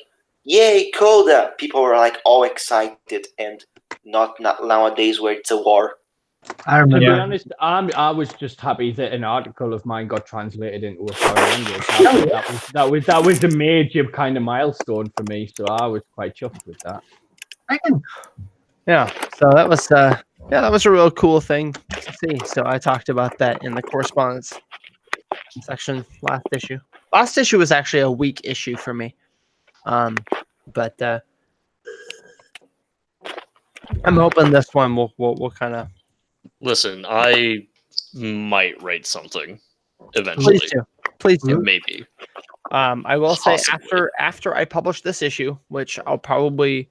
S3: "Yay, Coda!" People were like all excited, and not nowadays where it's a war.
S7: I remember.
S4: To be honest, I was just happy that an article of mine got translated into a foreign language. That was a major kind of milestone for me, so I was quite chuffed with that.
S1: Yeah, so that was a real cool thing to see. So I talked about that in the correspondence section last issue. Last issue was actually a weak issue for me, but I'm hoping this one will kind of.
S2: Listen, I might write something eventually.
S1: Please do.
S2: Maybe.
S1: I will say
S2: Possibly.
S1: after I publish this issue, which I'll probably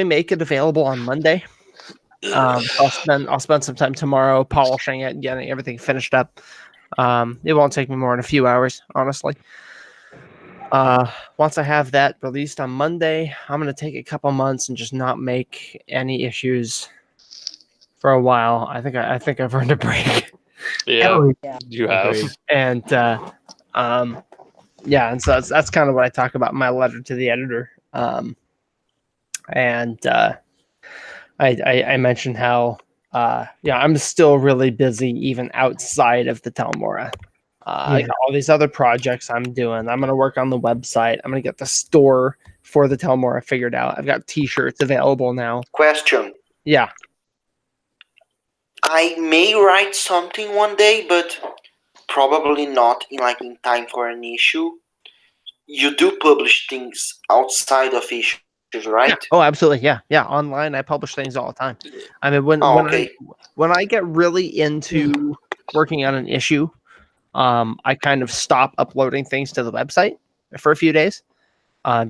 S1: make it available on Monday. I'll spend some time tomorrow polishing it and getting everything finished up. It won't take me more than a few hours, honestly. Once I have that released on Monday, I'm gonna take a couple months and just not make any issues for a while. I think I've earned a break.
S2: Yeah, you have.
S1: And and so that's kind of what I talk about in my letter to the editor. I mentioned how I'm still really busy even outside of the Telmora. I got all these other projects I'm doing. I'm gonna work on the website. I'm gonna get the store for the Telmora figured out. I've got t-shirts available now.
S3: Question.
S1: Yeah.
S3: I may write something one day, but probably not in time for an issue. You do publish things outside of issues, right?
S1: Yeah. Oh, absolutely. Yeah. Online, I publish things all the time. I mean, when I get really into working on an issue, I kind of stop uploading things to the website for a few days,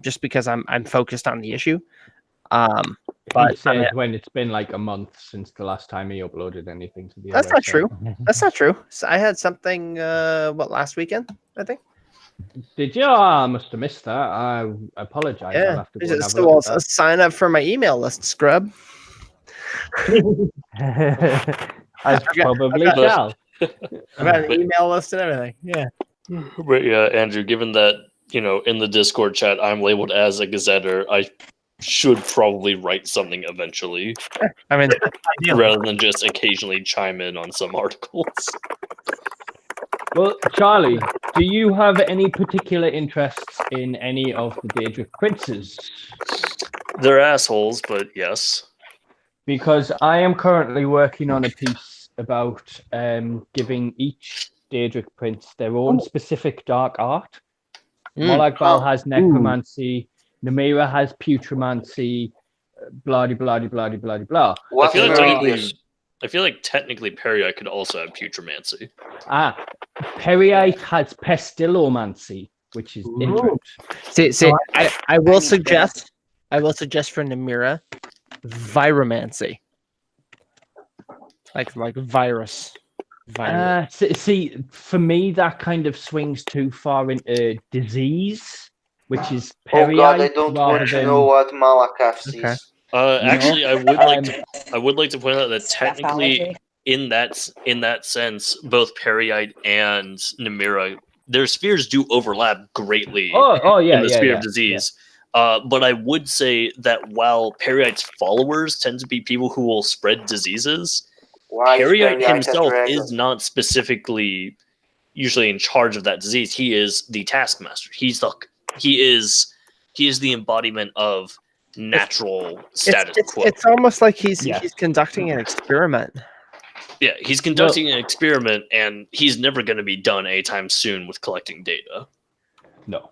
S1: just because I'm focused on the issue.
S4: But when it's been like a month since the last time he uploaded anything to the
S1: That's
S4: website.
S1: not true. That's not true. So I had something last weekend, I think.
S4: Did you? I must have missed that. I apologize.
S1: Yeah.
S4: I'll have to go and have a look at that.
S1: Sign up for my email list, scrub.
S4: I probably shall.
S1: I've got an email list and everything. Yeah.
S2: But yeah, Andrew, given that, in the Discord chat, I'm labeled as a gazetter, I should probably write something eventually.
S1: I mean,
S2: rather than just occasionally chime in on some articles.
S4: Well, Charlie, do you have any particular interests in any of the Daedric princes?
S2: They're assholes, but yes.
S4: Because I am currently working on a piece about giving each Daedric prince their own specific dark art. Molagbal has necromancy, Namira has putromancy, blah blah blah blah blah blah.
S2: I feel like technically Peryite could also have putromancy.
S4: Peryite has pestillomancy, which is different.
S1: See, I will suggest for Namira viromancy. Like virus.
S4: See, for me, that kind of swings too far into disease, which is Peryite.
S3: Oh God, I don't want to know what Malakath sees.
S2: Actually, I would like to point out that technically, in that sense, both Peryite and Namira, their spheres do overlap greatly. In the sphere of disease. Yeah. But I would say that while Peryite's followers tend to be people who will spread diseases, Peryite himself is not specifically usually in charge of that disease. He is the taskmaster. He is the embodiment of natural status quo.
S1: It's almost like he's conducting an experiment.
S2: Yeah, he's conducting an experiment, and he's never going to be done anytime soon with collecting data.
S4: No.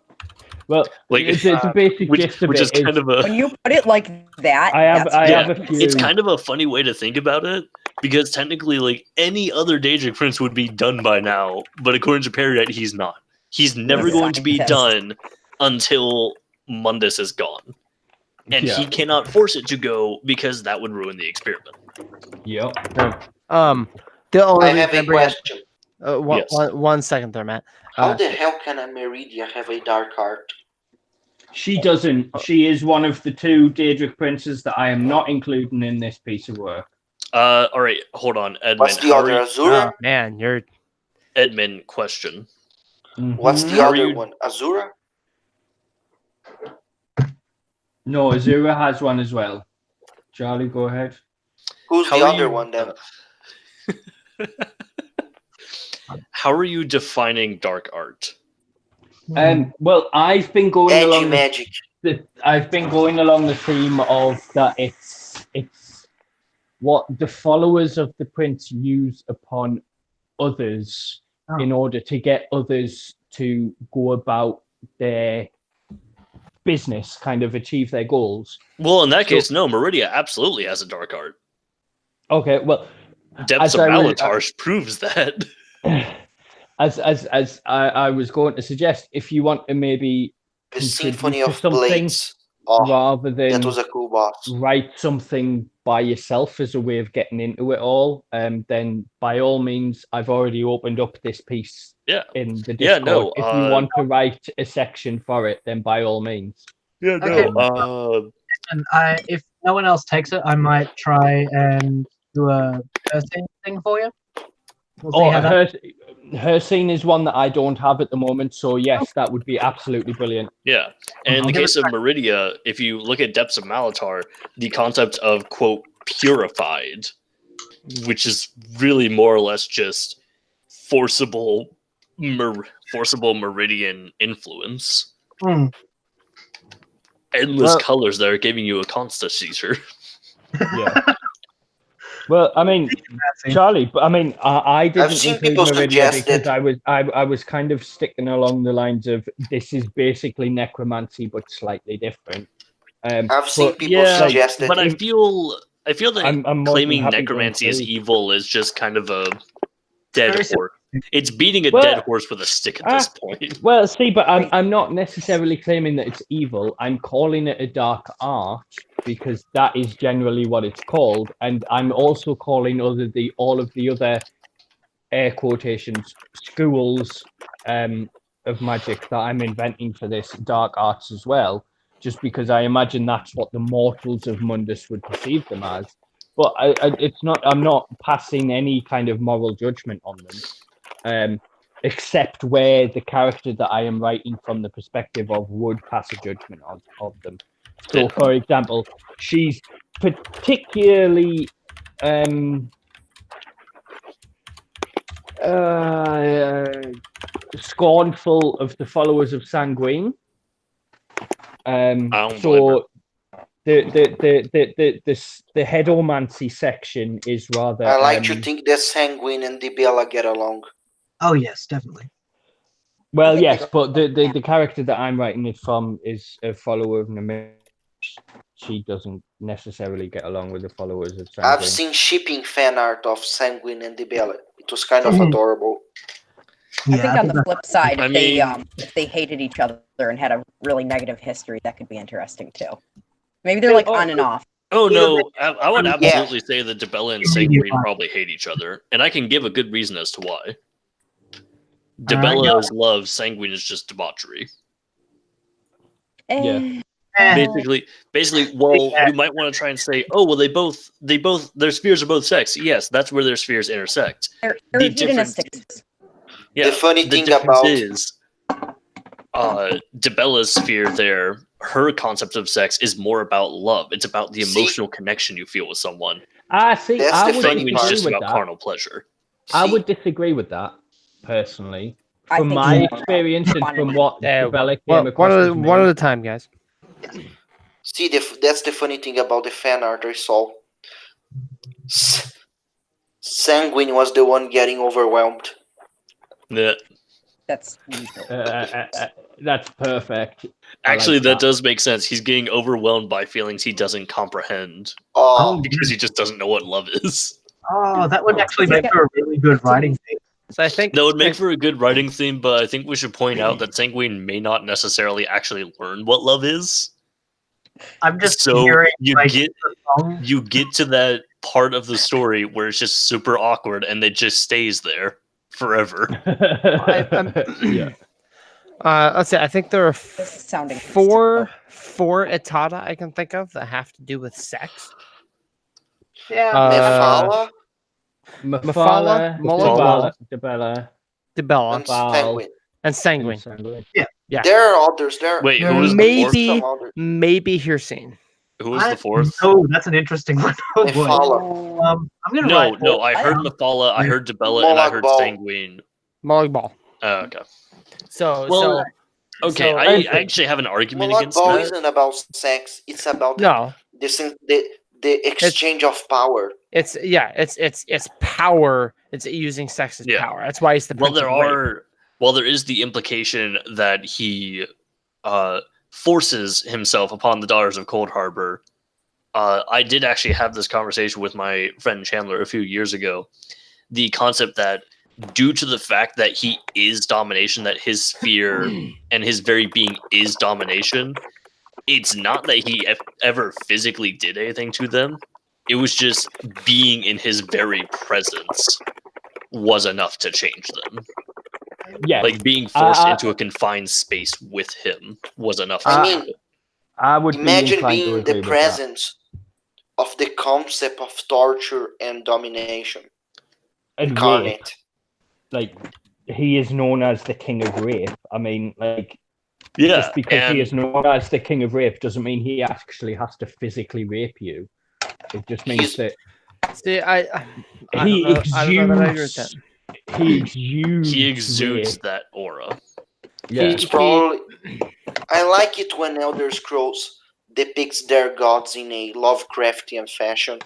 S4: Well,
S2: like
S4: it's a basic gist of
S2: which is kind of a.
S5: When you put it like that,
S4: I have a few.
S2: It's kind of a funny way to think about it, because technically, like any other Daedric prince would be done by now, but according to Peryite, he's not. He's never going to be done until Mundus is gone, and he cannot force it to go because that would ruin the experiment.
S4: Yep.
S1: The only
S3: I have a question.
S1: One second there, Matt.
S3: How the hell can a Meridia have a dark art?
S4: She doesn't. She is one of the 2 Daedric princes that I am not including in this piece of work.
S2: All right, hold on, Edmund.
S3: What's the other, Azura?
S1: Oh, man, you're...
S2: Edmund, question.
S3: What's the other one, Azura?
S4: No, Azura has one as well. Charlie, go ahead.
S3: Who's the other one then?
S2: How are you defining dark art?
S4: Well, I've been going along
S3: magic.
S4: I've been going along the theme of that it's what the followers of the prince use upon others in order to get others to go about their business, kind of achieve their goals.
S2: Well, in that case, no, Meridia absolutely has a dark art.
S4: Okay, well,
S2: Depths of Malatar proves that.
S4: As I was going to suggest, if you want to maybe
S3: the Symphony of
S4: something
S3: Blades,
S4: rather than
S3: that was a cool boss.
S4: Write something by yourself as a way of getting into it all, then by all means, I've already opened up this piece in the Discord. If you want to write a section for it, then by all means.
S7: Yeah, no. And if no one else takes it, I might try and do a scene thing for you.
S4: Her scene is one that I don't have at the moment, so yes, that would be absolutely brilliant.
S2: Yeah, and in the case of Meridia, if you look at Depths of Malatar, the concept of, quote, purified, which is really more or less just forcible meridian influence. Endless colors that are giving you a constant seizure.
S4: Yeah. Well, I mean, Charlie, but I mean, I didn't include Meridia because I was kind of sticking along the lines of this is basically necromancy but slightly different.
S3: I've seen people suggest it,
S2: but I feel that I'm claiming necromancy as evil is just kind of a dead horse. It's beating a dead horse with a stick at this point.
S4: Well, see, but I'm not necessarily claiming that it's evil. I'm calling it a dark art because that is generally what it's called, and I'm also calling all of the other air quotations schools of magic that I'm inventing for this dark arts as well. Just because I imagine that's what the mortals of Mundus would perceive them as. But it's not. I'm not passing any kind of moral judgment on them. Except where the character that I am writing from the perspective of would pass a judgment of them. So, for example, she's particularly scornful of the followers of Sanguine. So the headomancy section is rather.
S3: I like to think that Sanguine and Dibella get along.
S7: Oh yes, definitely.
S4: Well, yes, but the character that I'm writing it from is a follower of Nemea. She doesn't necessarily get along with the followers of Sanguine.
S3: I've seen shipping fan art of Sanguine and Dibella. It was kind of adorable.
S5: I think on the flip side, if they hated each other and had a really negative history, that could be interesting too. Maybe they're like on and off.
S2: Oh no, I would absolutely say that Dibella and Sanguine probably hate each other, and I can give a good reason as to why. Dibella is love, Sanguine is just debauchery.
S4: Yeah.
S2: Basically, well, we might want to try and say, oh, well, their spheres are both sex. Yes, that's where their spheres intersect.
S5: They're hedonistic.
S3: Yeah, the funny thing about
S2: is Dibella's sphere there, her concept of sex is more about love. It's about the emotional connection you feel with someone.
S4: See,
S3: That's
S4: I
S3: the
S4: would
S3: funny
S2: Sanguine's
S3: part.
S4: disagree
S2: just
S4: with
S2: about
S4: that.
S2: carnal pleasure.
S4: I
S3: See,
S4: would disagree with that personally.
S5: I
S4: From
S5: think
S4: my
S5: so.
S4: experience and from what Bella came
S1: one
S4: across as me,
S1: at a time, guys.
S3: see, that's the funny thing about the fan art I saw. Sanguine was the one getting overwhelmed.
S2: Yeah.
S5: That's
S4: that's perfect.
S2: Actually,
S4: like
S2: that does make sense. He's getting overwhelmed by feelings he doesn't comprehend
S3: Oh,
S2: because he just doesn't know what love is.
S7: Oh, that would actually make for a really good writing theme.
S1: So I think
S2: That would make for a good writing theme, but I think we should point out that Sanguine may not necessarily actually learn what love is.
S7: I'm just
S2: So
S7: hearing
S2: you
S7: like
S2: get
S7: the song.
S2: you get to that part of the story where it's just super awkward and it just stays there forever.
S4: yeah.
S1: let's see. I think there are
S5: this is sounding
S1: four etata I can think of that have to do with sex.
S7: Yeah,
S3: Mephala
S1: Mephala,
S4: Debella,
S1: Debella,
S3: and Sanguine.
S1: and Sanguine. Yeah.
S3: There are others.
S2: Wait,
S7: Yeah.
S2: who was the fourth?
S1: Maybe
S3: Some others.
S1: maybe Hearseen.
S2: Who was the fourth?
S7: Oh, that's an interesting one. Oh, boy.
S3: Mephala.
S7: I'm gonna
S2: No,
S7: write.
S2: no, I heard Mephala, I heard Debella, and I heard
S3: Molag Bal.
S2: Sanguine.
S1: Molag Bal.
S2: Oh, okay.
S1: So
S2: Well, Okay,
S1: so-
S2: I actually have an argument
S3: Molag
S2: against
S3: Bal
S2: that.
S3: isn't about sex. It's about
S1: no,
S3: the exchange of power.
S1: it's power. It's using sex as
S2: Yeah.
S1: power. That's why it's the
S2: Well,
S1: Prince of Rape.
S2: there is the implication that he forces himself upon the daughters of Cold Harbor. I did actually have this conversation with my friend Chandler a few years ago. The concept that due to the fact that he is domination, that his sphere and his very being is domination, it's not that he ever physically did anything to them. It was just being in his very presence was enough to change them.
S4: Yeah,
S2: Like being forced into a confined space with him was enough.
S3: I
S2: to
S3: mean,
S2: do it.
S4: I would
S3: imagine
S4: be inclined to
S3: being in
S4: agree
S3: the
S4: with that.
S3: presence of the concept of torture and domination
S4: And rape,
S3: incarnate.
S4: like he is known as the king of rape. I mean, like
S2: Yeah,
S4: just because he
S2: and
S4: is known as the king of rape doesn't mean he actually has to physically rape you. It just means
S3: He's-
S4: that
S1: See, I
S4: he
S1: don't know that I agree with that.
S4: he
S2: exudes
S4: rape.
S2: that aura.
S4: Yeah.
S3: It's probably. I like it when Elder Scrolls depicts their gods in a Lovecraftian fashion.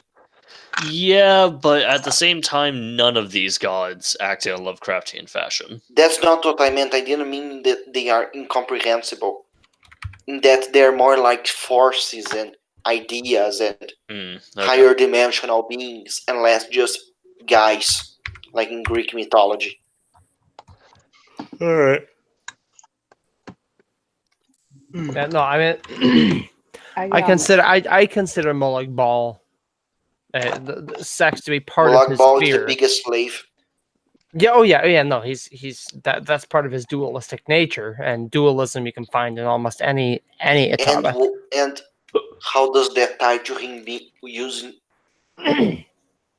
S2: Yeah, but at the same time, none of these gods act in a Lovecraftian fashion.
S3: That's not what I meant. I didn't mean that they are incomprehensible. In that they're more like forces and ideas and
S2: Okay.
S3: higher dimensional beings and less just guys, like in Greek mythology.
S2: All right.
S1: Yeah, no, I mean, I consider Molag Bal the sex to be part of
S3: Molag
S1: his
S3: Bal is the
S1: sphere.
S3: biggest slave.
S1: Yeah, oh yeah. No, he's that's part of his dualistic nature, and dualism you can find in almost any etaba.
S3: And how does that tie to him using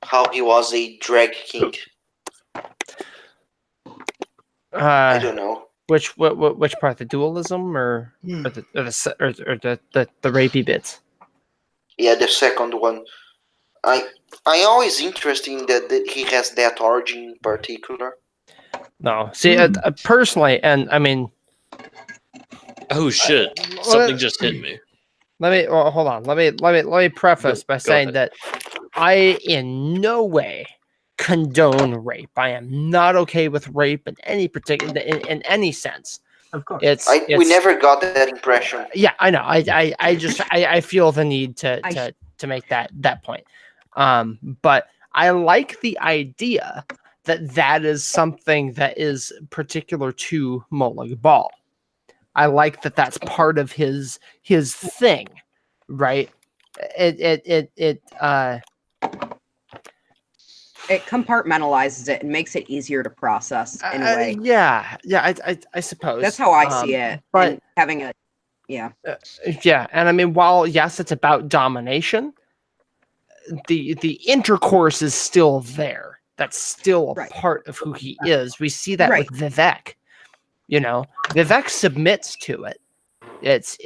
S3: how he was a drag king? I don't know.
S1: Which part, the dualism or the rapey bits?
S3: Yeah, the second one. I always interested in that he has that origin in particular.
S1: No, see, personally, and I mean,
S2: Oh shit! Something just hit me.
S1: hold on. Let me preface by saying that I in no way condone rape. I am not okay with rape in any particular in any sense.
S7: Of course.
S3: We never got that impression.
S1: Yeah, I know. I feel the need to make that point. But I like the idea that is something that is particular to Molag Bal. I like that that's part of his thing, right? It
S5: compartmentalizes it and makes it easier to process in a way.
S1: Yeah, I suppose
S5: That's how I see it.
S1: But
S5: and having a yeah,
S1: and I mean, while yes, it's about domination, the intercourse is still there. That's still a part of who he is. We see that with Vivek. You know, Vivek submits to it. It's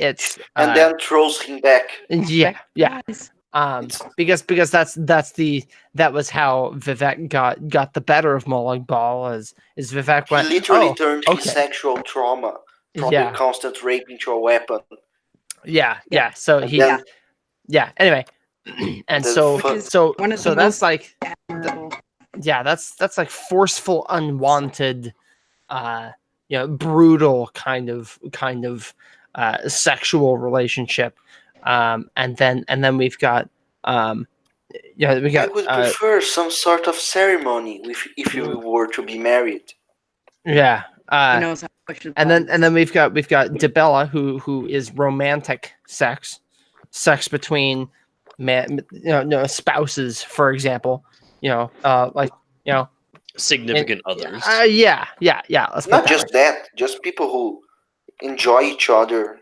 S3: and then throws him back.
S1: Yeah. Because that was how Vivek got the better of Molag Bal, is Vivek went.
S3: He literally turned his
S1: okay.
S3: sexual trauma from the constant rape into a weapon.
S1: Yeah. So
S3: And
S1: he.
S3: then-
S1: Anyway, and
S3: then
S1: so that's like. That's like forceful, unwanted, brutal kind of sexual relationship, and then we've got
S3: I would prefer some sort of ceremony if you were to be married.
S1: Yeah.
S5: He knows how to push the
S1: and then we've got Dibella, who is romantic sex between spouses, for example.
S2: Significant others.
S1: Yeah. Let's
S3: Not just that, just people who enjoy each other.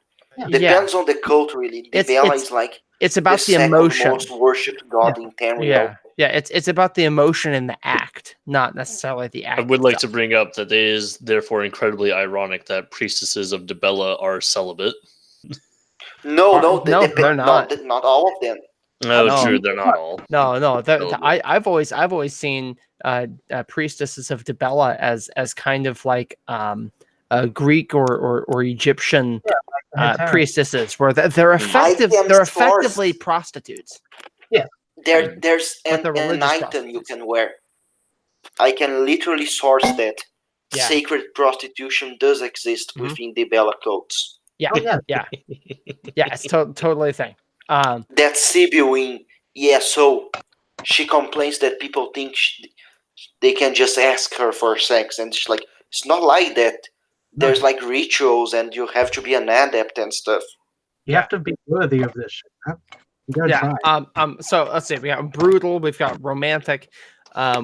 S3: Depends on the cult, really. Dibella is like
S1: it's about the
S3: second
S1: emotion.
S3: most worshipped god in Tamriel.
S1: Yeah. It's about the emotion in the act, not necessarily the act.
S2: I would like to bring up that it is therefore incredibly ironic that priestesses of Dibella are celibate.
S3: No,
S1: they're not.
S3: Not all of them.
S2: No, true, they're not all.
S1: No. I've always seen priestesses of Dibella as kind of like Greek or Egyptian priestesses, where they're effectively prostitutes.
S7: Yeah,
S3: there's an item you can wear. I can literally source that.
S1: Yeah.
S3: Sacred prostitution does exist within the Bella cults.
S1: Yeah, it's totally a thing.
S3: That's Sibyl in so she complains that people think they can just ask her for sex, and she's like, it's not like that. There's like rituals, and you have to be an adept and stuff.
S7: You have to be worthy of this shit. Huh?
S1: So let's see. We got brutal. We've got romantic.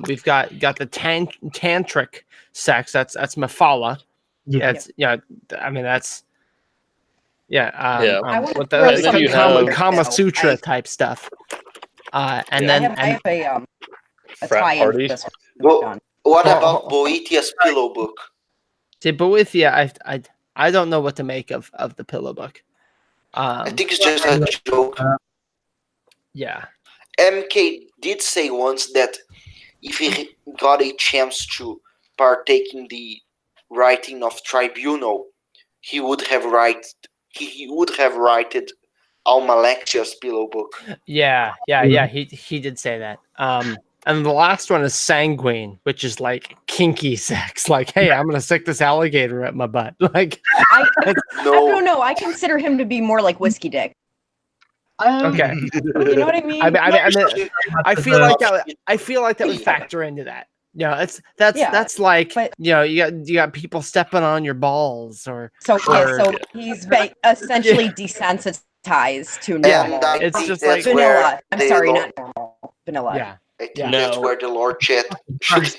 S1: We've got the tantric sex. That's Mephala.
S7: Yeah.
S1: That's Kama Sutra type stuff. And then
S5: I have a
S2: frat party.
S3: Well, what about Boethiah's pillow book?
S1: See, Boethia, I don't know what to make of the pillow book.
S3: I think it's just a joke.
S1: Yeah.
S3: MK did say once that if he got a chance to partake in the writing of Tribunal, he would have written Almalektia's pillow book.
S1: Yeah. He did say that. And the last one is sanguine, which is like kinky sex. Like, hey, I'm gonna stick this alligator at my butt. Like,
S5: I don't know. I consider him to be more like whiskey dick.
S1: Okay.
S5: You know what I mean?
S1: I feel like that would factor into that. That's like, you got people stepping on your balls so
S5: he's essentially desensitized to normal.
S1: It's just like
S5: vanilla. I'm sorry, not normal. Vanilla.
S1: Yeah.
S3: I think that's where the Lorechat should.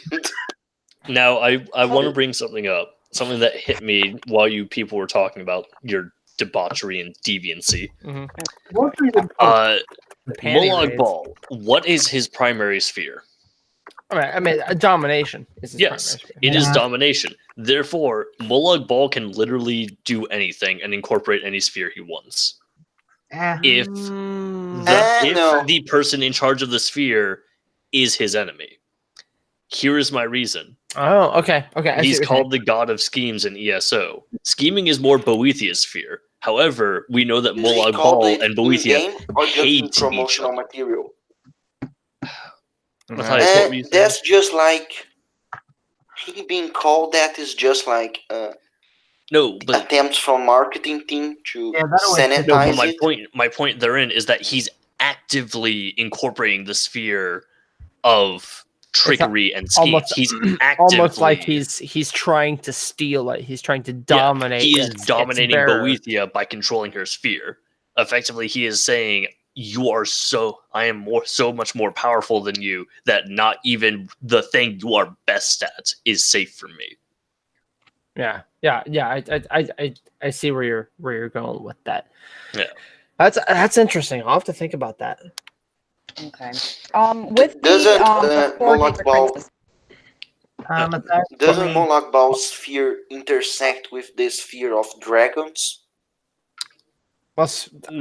S2: Now, I want to bring something up. Something that hit me while you people were talking about your debauchery and deviancy. Molag Bal, what is his primary sphere?
S1: Domination is his primary sphere.
S2: It is domination. Therefore, Molag Bal can literally do anything and incorporate any sphere he wants. If the person in charge of the sphere is his enemy. Here is my reason.
S1: Oh, okay.
S2: He's called the god of schemes in ESO. Scheming is more Boethiah's sphere. However, we know that Molag Bal and Boethia hate promotional
S3: material.
S2: That's
S3: just like he being called that is just like attempts from marketing team to sanitize it.
S2: My point therein is that he's actively incorporating the sphere of trickery and schemes. He's actively,
S1: almost like he's trying to steal it. He's trying to dominate.
S2: He is dominating Boethia by controlling her sphere. Effectively, he is saying, I am so much more powerful than you that not even the thing you are best at is safe for me.
S1: Yeah. I see where you're going with that.
S2: Yeah.
S1: That's interesting. I'll have to think about that.
S5: Okay. With the
S3: Molag Bal, doesn't Molag Bal's sphere intersect with the sphere of dragons?
S1: Well,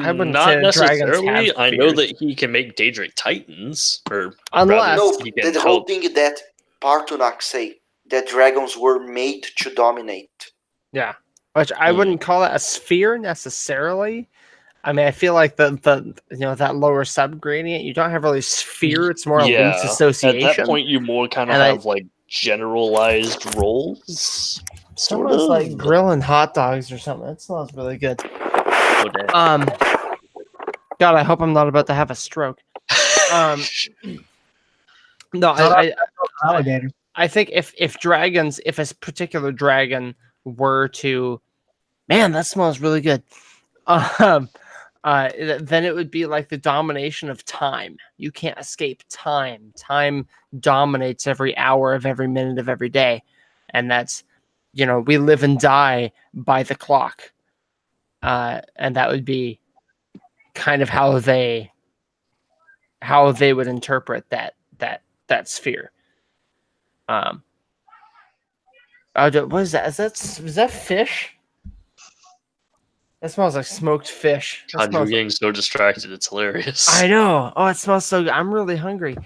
S1: I wouldn't
S2: Not
S1: say that dragons
S2: necessarily.
S1: have
S2: I know
S1: fears.
S2: that he can make Daedric Titans, or
S1: Unless-
S3: No,
S2: rather, he can
S3: the whole
S2: help.
S3: thing that Partunak say that dragons were made to dominate.
S1: Yeah, which I wouldn't call it a sphere necessarily. I mean, I feel like the that lower subgradient, you don't have really sphere. It's more a loose association.
S2: At that point, you more kind of
S1: And
S2: have like generalized roles. Sort
S1: someone's
S2: of
S1: like grilling hot dogs or something. That smells really good. God, I hope I'm not about to have a stroke. No,
S7: Alligator.
S1: I think if dragons, if a particular dragon were to, man, that smells really good. Then it would be like the domination of time. You can't escape time. Time dominates every hour of every minute of every day, and that's, we live and die by the clock. And that would be kind of how they would interpret that sphere. What is that? Is that fish? That smells like smoked fish.
S2: God, you're getting so distracted. It's hilarious.
S1: I know. Oh, it smells so good. I'm really hungry,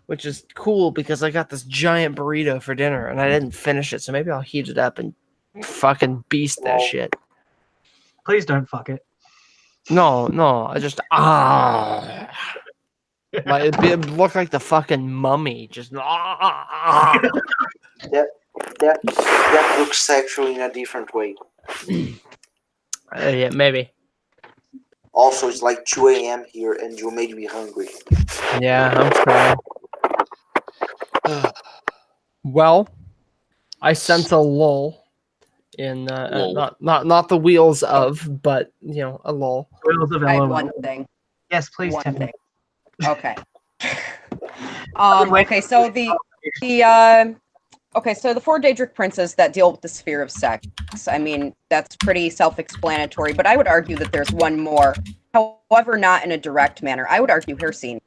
S1: which is cool because I got this giant burrito for dinner and I didn't finish it. So maybe I'll heat it up and fucking beast that shit.
S7: Please don't fuck it.
S1: No. I just like it looked like the fucking mummy. Just
S3: That looks sexual in a different way.
S1: Yeah, maybe.
S3: Also, it's like 2 a.m. here, and you made me hungry.
S1: Yeah, I'm sorry. Well, I sense a lull in not the wheels of, but a lull.
S7: Wheels of
S5: I have
S7: LOL.
S5: one thing.
S7: Yes, please.
S5: One
S7: Tiffany.
S5: thing. Okay. Okay, so so the 4 Daedric princes that deal with the sphere of sex, I mean, that's pretty self-explanatory, but I would argue that there's one more, however, not in a direct manner. I would argue Hircine.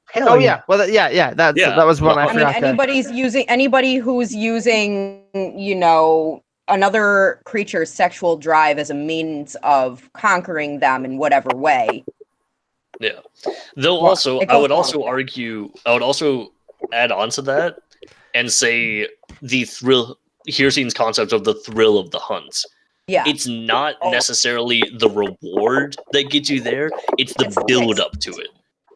S7: Hell
S1: yeah. Well, that was one I forgot.
S5: Anybody who's using, another creature's sexual drive as a means of conquering them in whatever way.
S2: Yeah. Though also, I would also add on to that and say the thrill, Hircine's concept of the thrill of the hunt.
S5: Yeah.
S2: It's not necessarily the reward that gets you there, it's the build up to it.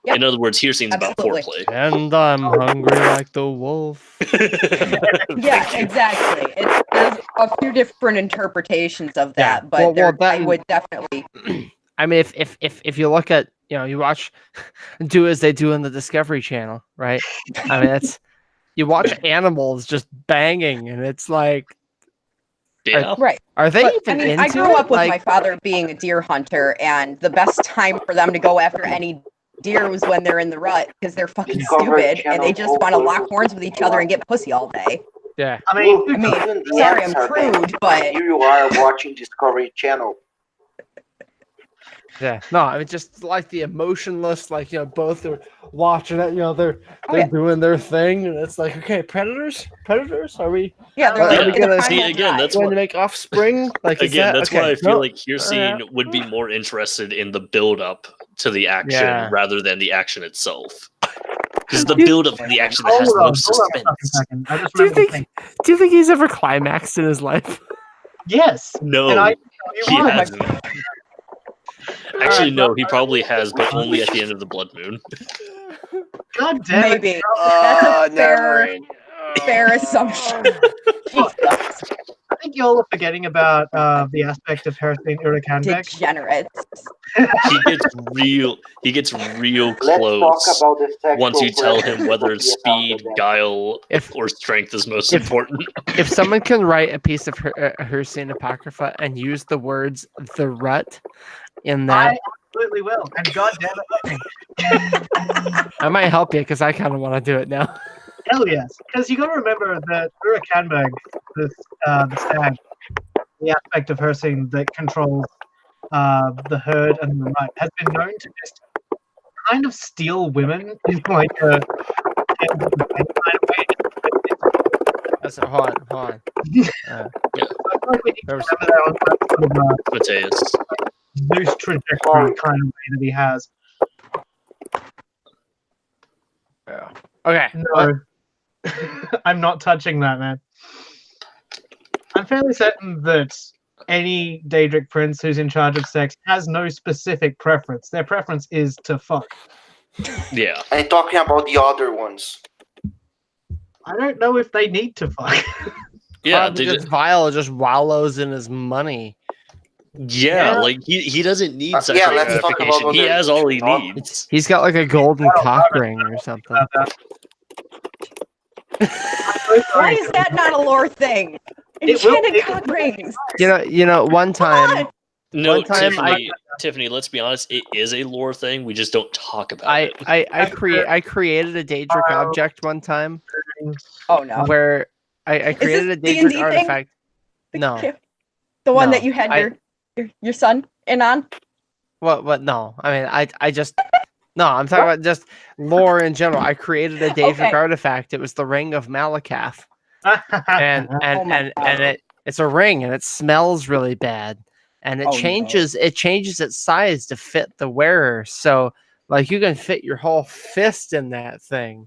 S2: Yep. In other words, Hircine's about foreplay.
S1: And I'm hungry like the wolf.
S5: Yeah, exactly. There's a few different interpretations of that, but I would definitely.
S1: I mean, if you look at, you watch Do As They Do in the Discovery Channel, right? I mean, you watch animals just banging, and it's like,
S5: right?
S1: Are they?
S5: I grew up with my father being a deer hunter, and the best time for them to go after any deer was when they're in the rut because they're fucking stupid and they just want to lock horns with each other and get pussy all day.
S1: Yeah.
S3: I mean,
S5: sorry, I'm crude, but
S3: here you are watching Discovery Channel.
S1: Yeah, no, I mean, just like the emotionless, like, both are watching it, they're doing their thing, and it's like, okay, predators, are we?
S5: Yeah, they're
S1: gonna
S2: see again. That's
S1: going to make offspring. Like,
S2: again, that's why I feel like Hircine would be more interested in the build up to the action rather than the action itself. Because the build up to the action that has no suspense.
S1: Do you think he's ever climaxed in his life?
S7: Yes.
S2: No, he hasn't. Actually, no, he probably has, but only at the end of the blood moon.
S7: God damn it.
S5: Maybe. That's a fair assumption.
S7: I think y'all are forgetting about the aspect of Hircine Urakanbek.
S5: Degenerates.
S2: He gets real close once you tell him whether speed, guile, or strength is most important.
S1: If someone can write a piece of Hircine Apocrypha and use the words "the rut" in that,
S7: I absolutely will. And God damn it,
S1: I might help you because I kind of want to do it now.
S7: hell yes. Because you got to remember that Urakanbek, the stag, the aspect of Hircine that controls the herd and the rut, has been known to just kind of steal women in like a kind of way.
S1: That's a hold on.
S2: Mateus.
S7: loose trajectory kind of way that he has.
S1: Okay.
S7: No, I'm not touching that, man. I'm fairly certain that any Daedric prince who's in charge of sex has no specific preference. Their preference is to fuck.
S2: Yeah.
S3: I'm talking about the other ones.
S7: I don't know if they need to fuck.
S2: Yeah,
S1: Probably just Vile just wallows in his money.
S2: yeah, like he doesn't need
S3: yeah,
S2: sexual
S3: let's talk about
S2: gratification.
S3: what
S2: He
S3: they're
S2: has all he
S3: not.
S2: needs.
S1: He's got like a golden cock ring or something.
S5: Why is that not a lore thing?
S7: It will
S5: Enchanted
S7: be.
S5: cock rings.
S1: You know, one time
S2: No,
S1: One time
S2: Tiffany, let's be honest, it is a lore thing. We just don't talk about it.
S1: I created a Daedric object one time
S5: Oh no.
S1: where I created a
S5: this
S1: Daedric
S5: D&D thing?
S1: artifact. No.
S5: The one
S1: No,
S5: that you had your son in on?
S1: What? No. I mean, I just no. I'm talking about just lore in general. I created a Daedric
S5: Okay.
S1: artifact. It was the Ring of Malakath, and
S5: Oh my God.
S1: it's a ring, and it smells really bad, and it
S5: Oh, no.
S1: changes its size to fit the wearer. So like you can fit your whole fist in that thing.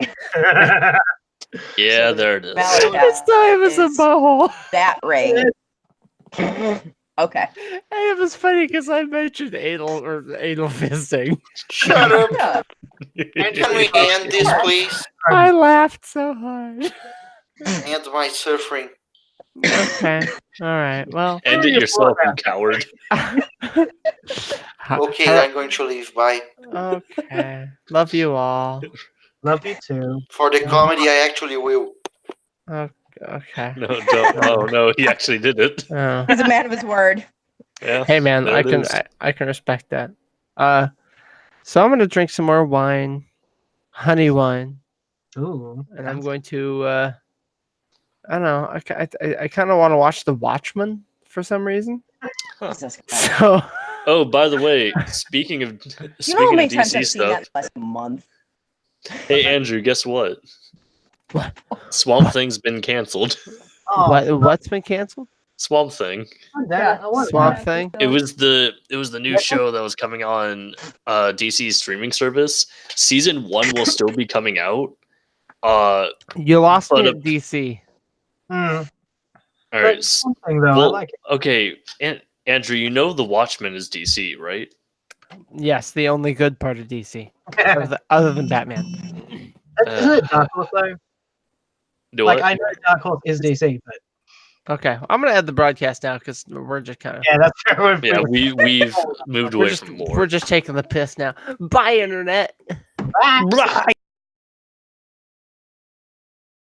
S2: Yeah, there it is.
S5: Malakath
S1: This time it's a
S5: is
S1: butthole.
S5: that ring. Okay.
S1: Hey, it was funny because I mentioned anal fisting.
S3: Shut up.
S5: Yeah.
S3: Can we end this, please?
S1: I laughed so hard.
S3: End my suffering.
S1: Okay. All right. Well.
S2: End it yourself, you coward.
S3: Okay, I'm going to leave. Bye.
S1: Okay. Love you all.
S7: Love you too.
S3: For the comedy, I actually will.
S1: Okay.
S2: No, don't. Oh no, he actually did it.
S1: Oh.
S5: He's a man of his word.
S2: Yeah.
S1: Hey man,
S2: there
S1: I
S2: it
S1: can
S2: is.
S1: I can respect that. So I'm gonna drink some more wine, honey wine,
S7: Ooh.
S1: and I'm going to I don't know. I kind of want to watch The Watchmen for some reason.
S5: Jesus Christ.
S1: So
S2: Oh, by the way, speaking of
S5: You know how
S2: speaking of
S5: many times
S2: DC
S5: I've seen that
S2: stuff,
S5: in the last month?
S2: hey Andrew, guess what?
S1: What?
S2: Swamp Thing's been canceled.
S7: Oh,
S1: what's been canceled?
S2: Swamp Thing.
S7: damn it. I want
S1: Swamp
S7: that.
S1: Thing?
S2: It was the new show that was coming on DC's streaming service. Season 1 will still be coming out.
S1: You lost
S2: But
S1: me
S2: a-
S1: at DC.
S7: Mm.
S2: All right.
S7: But something though, I
S2: Well,
S7: like it.
S2: okay, Andrew, you know The Watchmen is DC, right?
S1: Yes, the only good part of DC, other than Batman.
S7: Isn't it Dark Horse though?
S2: Do
S7: Like
S2: what?
S7: I know Dark Horse is DC, but
S1: Okay, I'm gonna end the broadcast now because we're just kind of
S7: yeah, that's true.
S2: Yeah, we've moved away from
S1: we're
S2: more.
S1: just taking the piss now. Bye, internet.
S7: Bye.